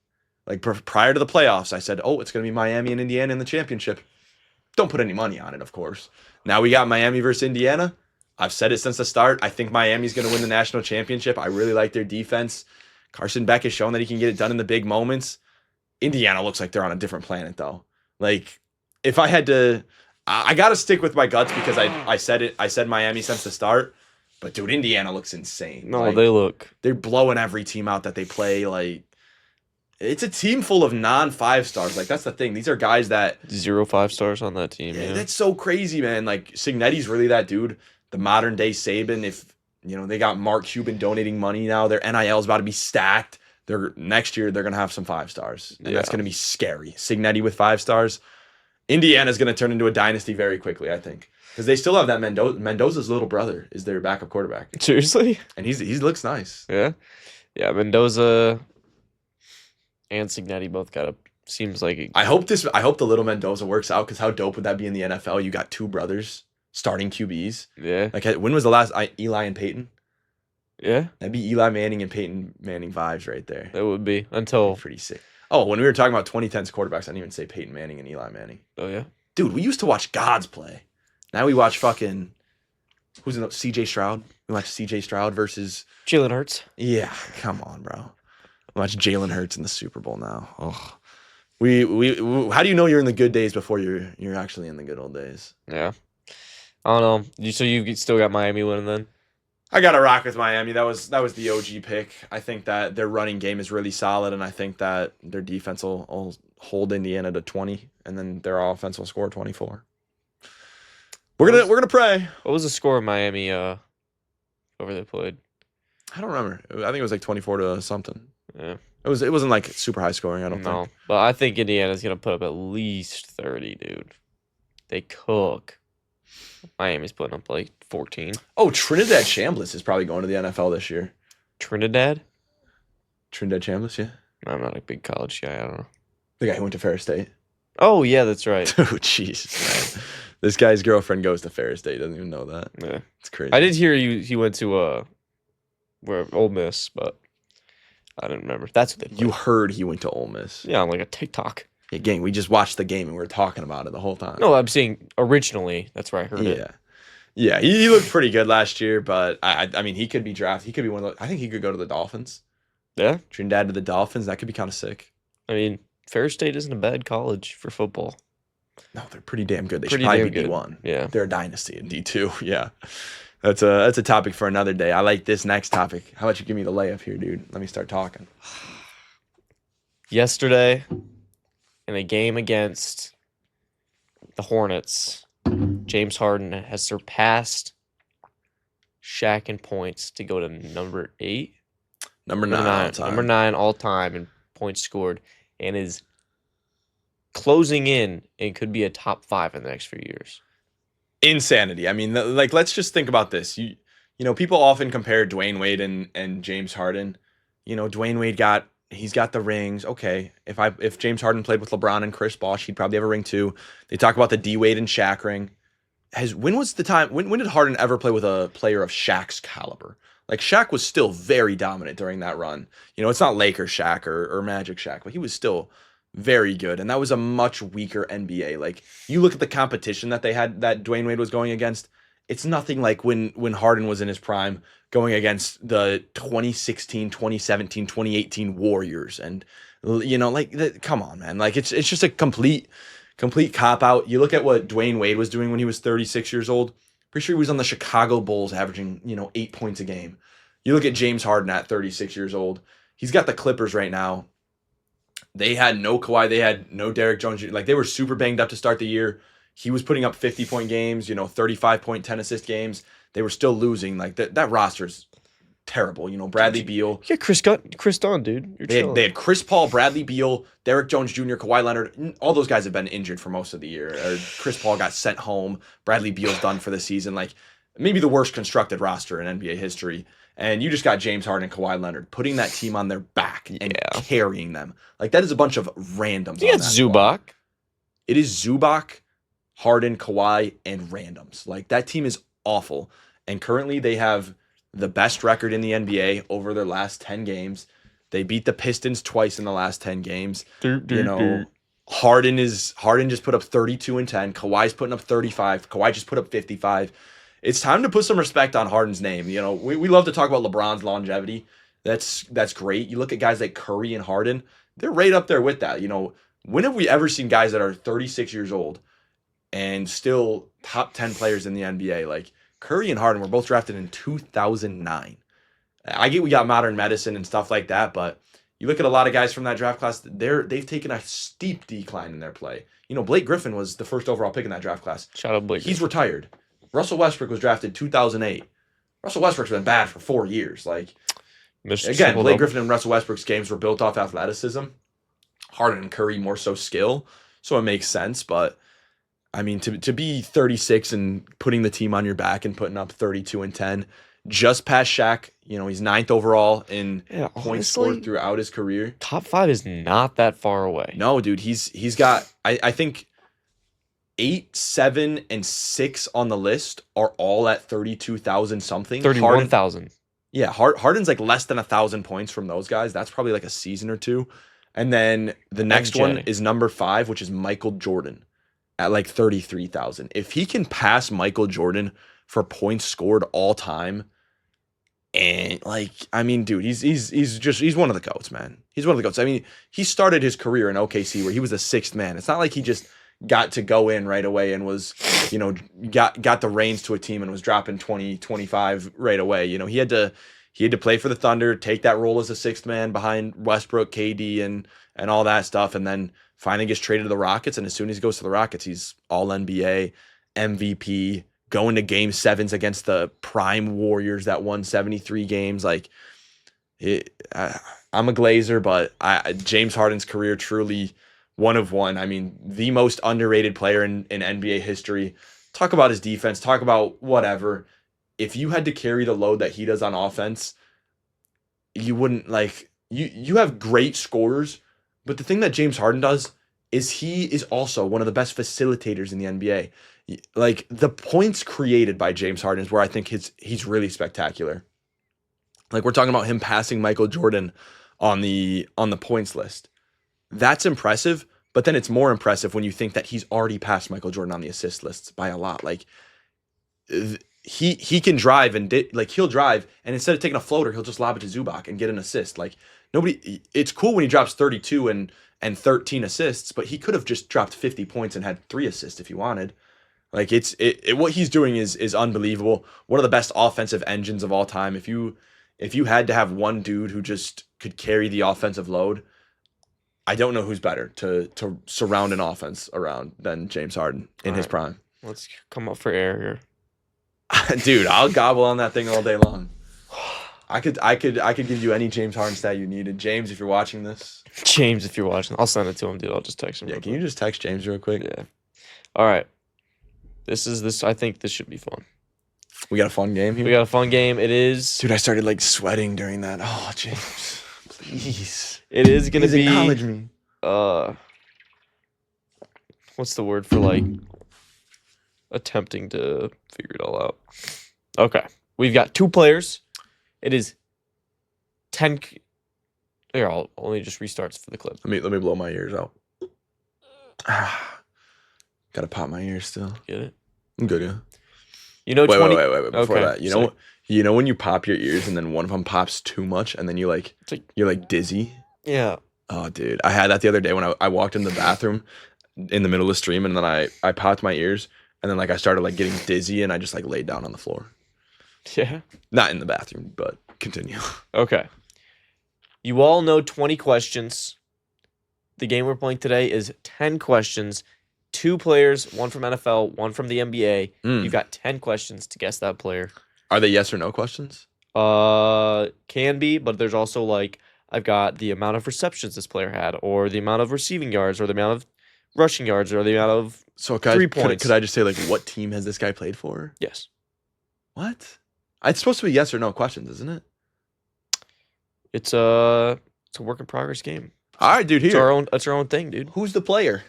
Like prior to the playoffs, I said, "Oh, it's going to be Miami and Indiana in the championship." Don't put any money on it, of course. Now we got Miami versus Indiana. I've said it since the start. I think Miami's going to win the national championship. I really like their defense. Carson Beck has shown that he can get it done in the big moments. Indiana looks like they're on a different planet, though. Like, if I had to, I got to stick with my guts because I said it. I said Miami since the start. But dude, Indiana looks insane. No, Like, they look. they're blowing every team out that they play. Like, it's a team full of non-5 stars. Like, that's the thing. These are guys that 0 5-stars on that team. Yeah. that's so crazy, man. Like, Signetti's really that dude. The modern day Saban. If they got Mark Cuban donating money now, their NIL is about to be stacked. Next year they're gonna have some 5 stars, and that's gonna be scary. Signetti with 5 stars. Indiana's gonna turn into a dynasty very quickly, I think, because they still have that Mendoza's little brother is their backup quarterback, Seriously? and he looks nice. Yeah. Yeah, Mendoza and Signetti both got a seems like I hope the little Mendoza works out, because how dope would that be in the NFL? You got 2 brothers starting QBs. yeah. Like, when was the last Eli and Peyton? Yeah. That'd be Eli Manning and Peyton Manning vibes right there. That would be until Pretty sick. Oh, when we were talking about 2010s quarterbacks, I didn't even say Peyton Manning and Eli Manning. oh yeah. Dude, we used to watch gods play. Now we watch fucking who's in the CJ Stroud. We watch CJ Stroud versus Jalen Hurts. yeah. Come on, bro. We watch Jalen Hurts in the Super Bowl now. Oh, we how do you know you're in the good days before you're actually in the good old days? Yeah. I don't know. So you still got Miami winning then? I got to rock with Miami. That was the OG pick. I think that their running game is really solid, and I think that their defense will hold Indiana to 20, and then their offense will score 24. We're gonna pray. What was the score of Miami over they played? I don't remember. I think it was like 24 to something. Yeah. It wasn't like super high scoring. I don't No. think. But I think Indiana's gonna put up at least 30, dude. They cook. Miami's putting up like 14. Oh, Trinidad Chambliss is probably going to the NFL this year. Trinidad? Trinidad Chambliss, yeah, I'm not a big college guy. I don't know. the guy who went to Ferris State. Oh yeah, that's right. Oh, Jesus, man. This guy's girlfriend goes to Ferris State. Doesn't even know that. Yeah. It's crazy. I did hear he went to where Ole Miss, but I didn't remember. That's what they played. You heard he went to Ole Miss. Yeah, on like a TikTok. Yeah, gang, we just watched the game and we were talking about it the whole time. No, I'm saying originally. That's where I heard it. Yeah. Yeah, he looked pretty good last year, but I mean, he could be drafted. He could be one of the. I think he could go to the Dolphins. Yeah. Trinidad to the Dolphins. That could be kind of sick. I mean, Ferris State isn't a bad college for football. No, they're pretty damn good. They Pretty should probably damn be good. D1. Yeah. They're a dynasty in D2. Yeah. That's a topic for another day. I like this next topic. How about you give me the layup here, dude? Let me start talking. Yesterday, in a game against the Hornets, James Harden has surpassed Shaq in points to go to number 8. Number 9 all time. Number 9 all time in points scored, and is closing in and could be a top 5 in the next few years. Insanity. I mean, like, let's just think about this. You know, people often compare Dwayne Wade and James Harden. You know, Dwayne Wade he's got the rings. Okay, if James Harden played with LeBron and Chris Bosh, he'd probably have a ring too. They talk about the D Wade and Shaq ring. When was the time? When did Harden ever play with a player of Shaq's caliber? Like, Shaq was still very dominant during that run. You know, it's not Lakers Shaq or Magic Shaq, but he was still very good. And that was a much weaker NBA. Like, you look at the competition that they had, that Dwayne Wade was going against, it's nothing like when Harden was in his prime going against the 2016, 2017, 2018 Warriors. And, you know, like, come on, man. Like, it's just a complete cop out. You look at what Dwayne Wade was doing when he was 36 years old. Pretty sure he was on the Chicago Bulls averaging, 8 points a game. You look at James Harden at 36 years old. He's got the Clippers right now. They had no Kawhi. They had no Derrick Jones. Like, they were super banged up to start the year. He was putting up 50-point games, 35-point, 10-assist games. They were still losing. Like, that roster's terrible. Bradley Beal. Yeah, Chris Dunn, dude. They had Chris Paul, Bradley Beal, Derrick Jones Jr., Kawhi Leonard. All those guys have been injured for most of the year. Or Chris Paul got sent home. Bradley Beal's done for the season. Like, maybe the worst constructed roster in NBA history. And you just got James Harden and Kawhi Leonard putting that team on their back and carrying them. Like, that is a bunch of randoms. You got Zubac. It is Zubac, Harden, Kawhi, and randoms. Like, that team is awful. And currently they have the best record in the NBA over their last 10 games. They beat the Pistons twice in the last 10 games. Harden just put up 32 and 10. Kawhi's putting up 35. Kawhi just put up 55. It's time to put some respect on Harden's name. We love to talk about LeBron's longevity. That's great. You look at guys like Curry and Harden, they're right up there with that. When have we ever seen guys that are 36 years old and still top 10 players in the NBA. Like Curry and Harden were both drafted in 2009. I get we got modern medicine and stuff like that, but you look at a lot of guys from that draft class, they've taken a steep decline in their play. You know, Blake Griffin was the first overall pick in that draft class. Shout out Blake. He's retired. Russell Westbrook was drafted 2008. Russell Westbrook's been bad for 4 years. Like, again, Blake Griffin and Russell Westbrook's games were built off athleticism. Harden and Curry more so skill, so it makes sense. But I mean, to be 36 and putting the team on your back and putting up 32 and 10, just past Shaq. You know, he's 9th overall in points scored throughout his career. Top 5 is not that far away. No, dude, he's got I think 8, 7, and 6 on the list are all at 32,000 something. 31,000. Yeah, Harden's like less than 1,000 points from those guys. That's probably like a season or two. And then the next one is number 5, which is Michael Jordan at like 33,000. If he can pass Michael Jordan for points scored all time, and like, I mean, dude, he's one of the GOATs, man. He's one of the GOATs. I mean, he started his career in OKC where he was the 6th man. It's not like he just got to go in right away and was, you know, got the reins to a team and was dropping 20, 25 right away. You know, he had to play for the Thunder, take that role as a 6th man behind Westbrook, KD, and all that stuff, and then finally gets traded to the Rockets. And as soon as he goes to the Rockets, he's all NBA, MVP, going to game 7s against the prime Warriors that won 73 games. Like, I'm a Glazer, but James Harden's career truly one of one. I mean, the most underrated player in NBA history. Talk about his defense. Talk about whatever. If you had to carry the load that he does on offense, you wouldn't like you have great scorers, but the thing that James Harden does is he is also one of the best facilitators in the NBA. Like, the points created by James Harden is where I think he's really spectacular. Like, we're talking about him passing Michael Jordan on the points list. That's impressive, but then it's more impressive when you think that he's already passed Michael Jordan on the assist lists by a lot. Like, he can drive and he'll drive, and instead of taking a floater, he'll just lob it to Zubac and get an assist. Like, it's cool when he drops 32 and 13 assists, but he could have just dropped 50 points and had 3 assists if he wanted. Like, what he's doing is unbelievable. One of the best offensive engines of all time. If you had to have one dude who just could carry the offensive load, I don't know who's better to surround an offense around than James Harden in his prime. Let's come up for air here. Dude, I'll gobble on that thing all day long. I could give you any James Harden stat you needed. James, if you're watching this. James, if you're watching, I'll send it to him, dude. I'll just text him. Yeah, can you just text James real quick? Yeah. All right. I think this should be fun. We got a fun game here? We got a fun game. It is. Dude, I started like sweating during that. Oh, James. Please. It is going to be. Acknowledge me. What's the word for like attempting to figure it all out? Okay. We've got 2 players. It is 10. Here, I'll only just restarts for the clip. Let me blow my ears out. Gotta pop my ears still. Get it? I'm good, yeah. You know, wait. Before that, you sorry. know when you pop your ears and then one of them pops too much and then you're like dizzy. Yeah. Oh, dude, I had that the other day when I walked in the bathroom in the middle of the stream, and then I popped my ears, and then like I started like getting dizzy, and I just like laid down on the floor. Yeah. Not in the bathroom, but continue. Okay. You all know 20 questions. The game we're playing today is 10 questions. 2 players, one from NFL, one from the NBA. You've got 10 questions to guess that player. Are they yes or no questions? Can be, but there's also like, I've got the amount of receptions this player had, or the amount of receiving yards, or the amount of rushing yards, or the amount of 3 points. Could I just say, like, what team has this guy played for? Yes. What? It's supposed to be yes or no questions, isn't it? It's a work in progress game. All right, dude. Here, it's our own thing, dude. Who's the player?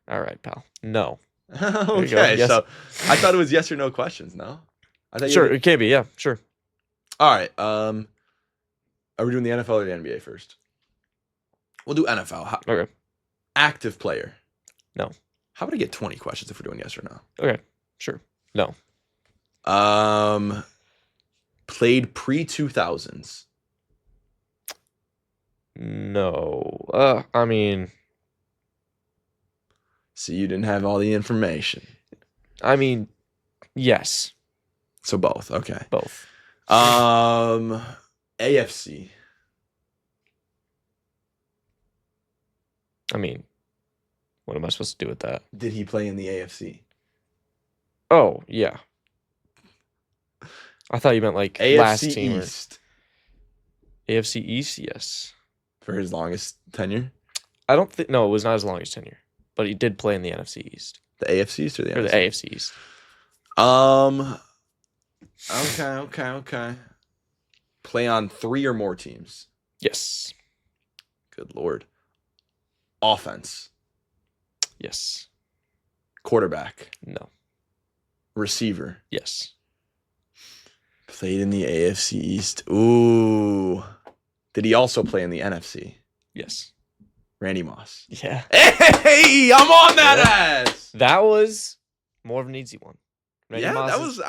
All right, pal. No. Okay, yes. So I thought it was yes or no questions. No, I thought sure, it can be. Yeah, sure. All right. Are we doing the NFL or the NBA first? We'll do NFL. Okay. Active player. No. How would I get 20 questions if we're doing yes or no? Okay, sure. No. Played pre-2000s. No. I mean, So you didn't have all the information. I mean, yes, So both. Okay. both. AFC. I mean, what am I supposed to do with that? Did he play in the AFC? Oh, yeah. I thought you meant like last AFC team. East AFC East, yes. for his longest tenure. I don't think, no, it was not his longest tenure, but he did play in the NFC East. The AFC East or the Or the NFC? AFC East. Okay. Play on 3 or more teams. Yes. Good Lord. Offense. Yes. Quarterback. No. Receiver. Yes. Played in the AFC East. Ooh. Did he also play in the NFC? Yes. Randy Moss. Yeah. Hey, I'm on that ass. That was more of an easy one. Randy Yeah, Moss that is- was.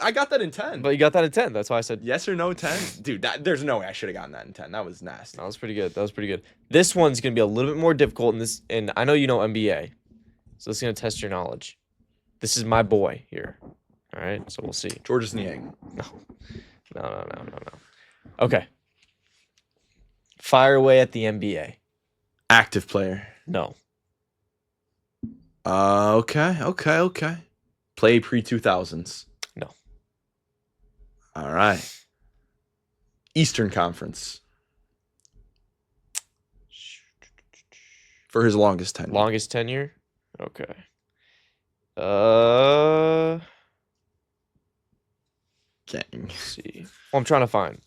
I got that in 10. But you got that at 10. That's why I said Yes or no 10? Dude, there's no way I should have gotten that in 10. That was nasty. that was pretty good. That was pretty good. This one's gonna be a little bit more difficult in this, and I know you know NBA, so it's gonna test your knowledge. This is my boy here. All right, so we'll see. Georges Niang. No. Okay. Fire away at the NBA. Active player. No. Okay. Play pre-2000s. No. All right. Eastern Conference. For his longest tenure. Longest tenure? Okay. Gang. Let's see. Well, I'm trying to find.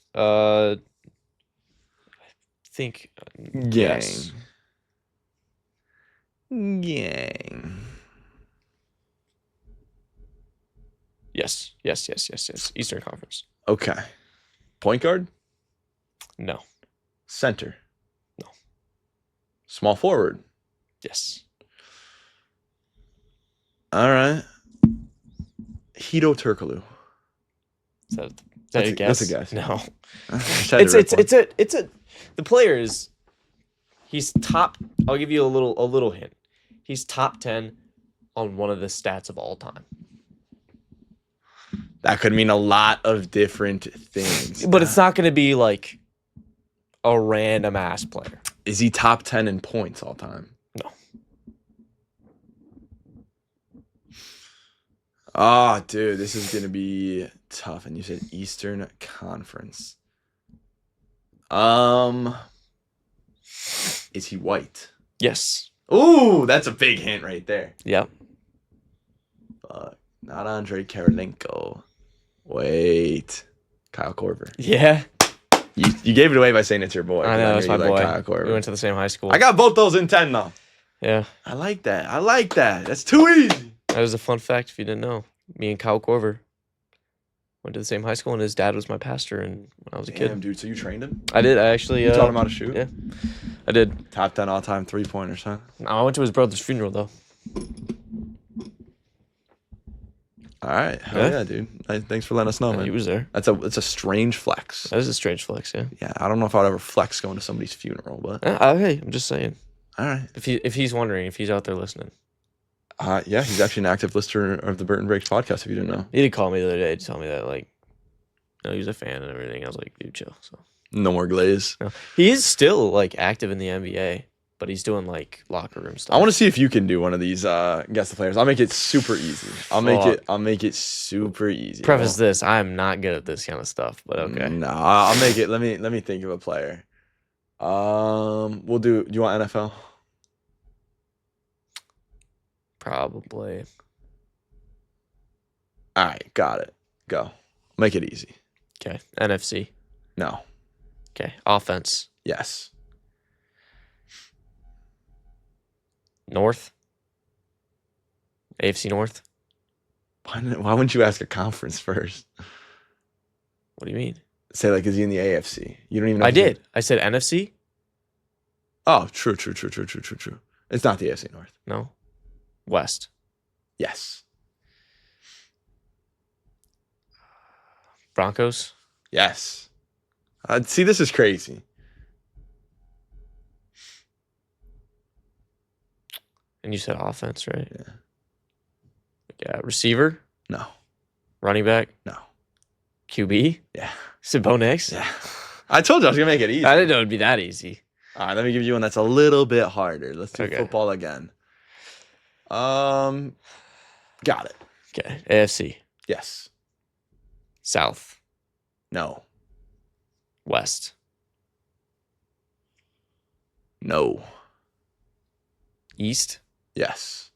Think. Yes. Gang. Yes. Eastern Conference. Okay. Point guard? No. Center? No. Small forward? Yes. All right. Hito Turkoglu. Is that a guess? That's a guess. No. It's The player is. He's top. I'll give you a little hint. He's top 10 on one of the stats of all time. That could mean a lot of different things. But it's not going to be like a random ass player. Is he top 10 in points all time? No. Oh, dude, this is going to be tough. And you said Eastern Conference. Is he white? Yes. Ooh, that's a big hint right there. Yep. Fuck. Not Andre Karolinko. Wait. Kyle Korver. Yeah. You gave it away by saying it's your boy. I know, it's my boy. Kyle Korver. We went to the same high school. I got both those in 10 though. Yeah. I like that. That's too easy. That was a fun fact if you didn't know. Me and Kyle Korver went to the same high school, and his dad was my pastor when I was a kid. Damn, dude. So you trained him? I did. I actually. You taught him how to shoot? Yeah. I did. Top 10 all-time three-pointers, huh? No, I went to his brother's funeral, though. All right. Hell Yeah. yeah, dude. Thanks for letting us know, Yeah, man. he was there. It's a strange flex. That is a strange flex, yeah. Yeah, I don't know if I'd ever flex going to somebody's funeral, but Hey, I'm just saying. all right. If he's wondering, if he's out there listening. Yeah, he's actually an active listener of the Burton Breaks podcast, if you didn't know. He did call me the other day to tell me that, like, he's a fan and everything. I was like, dude, chill. So No more glaze. no. He is still, like, active in the NBA, but he's doing, like, locker room stuff. I want to see if you can do one of these guess the players. I'll make it super easy. I'll make it super easy. Preface this, I'm not good at this kind of stuff, but okay. No, I'll make it. Let me think of a player. We'll do you want NFL? Probably. All right, got it. Go. Make it easy. Okay. NFC. No. Okay. Offense. Yes. North. AFC North. Why wouldn't you ask a conference first? What do you mean? Say like, is he in the AFC? You don't even know. I if he's in- did. I said NFC? Oh, true. It's not the AFC North. No. West. Yes. Broncos. Yes. See, this is crazy. And you said offense, right? Yeah. Yeah. Receiver, No. running back, No. QB. Yeah. Said Bo Nix. Yeah. I told you I was gonna make it easy. I didn't know it'd be that easy. All right, let me give you one that's a little bit harder. Let's do Okay. football again. Got it. Okay. AFC, Yes. South, No. West, No. East, Yes.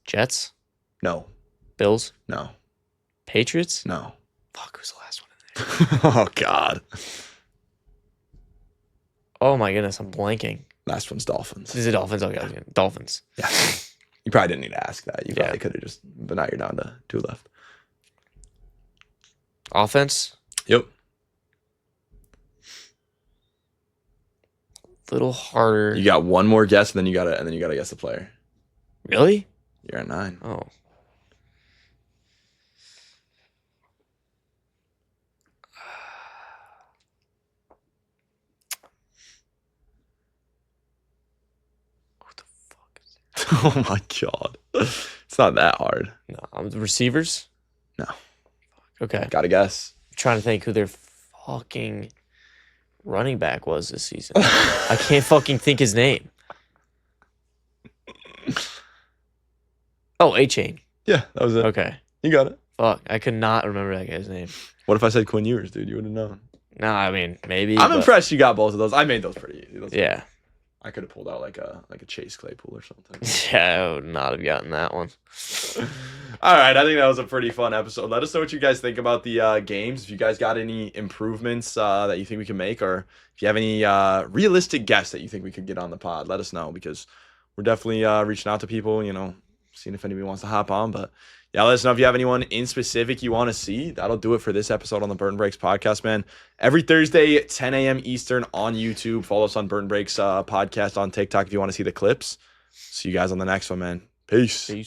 Jets, No. Bills, No. Patriots. No. Fuck, who's the last one in there? Oh God. Oh my goodness, I'm blanking. Last one's Dolphins. Is it Dolphins? Okay, Yeah. Dolphins. Yeah. You probably didn't need to ask that. You Yeah. probably could have just, but now you're down to 2 left. Offense, Yep. little harder. You got one more guess, and then you gotta guess the player. Really? You're at 9. Oh. What the fuck is it? Oh my God. It's not that hard. No, the receivers? No. Okay. Gotta guess. I'm trying to think who their fucking running back was this season. I can't fucking think his name. Oh, A-Chain. Yeah, that was it. Okay. You got it. Fuck, I could not remember that guy's name. What if I said Quinn Ewers, dude? You would have known. No, I mean, maybe. I'm but- impressed you got both of those. I made those pretty easy. Those- Yeah. I could have pulled out like a Chase Claypool or something. Yeah, I would not have gotten that one. All right, I think that was a pretty fun episode. Let us know what you guys think about the games. If you guys got any improvements that you think we can make, or if you have any realistic guests that you think we could get on the pod, let us know, because we're definitely reaching out to people, seeing if anybody wants to hop on. But yeah, let us know if you have anyone in specific you want to see. That'll do it for this episode on the Burton Breaks podcast, man. Every Thursday, 10 a.m. Eastern on YouTube. Follow us on Burton Breaks podcast on TikTok if you want to see the clips. See you guys on the next one, man. Peace. Peace.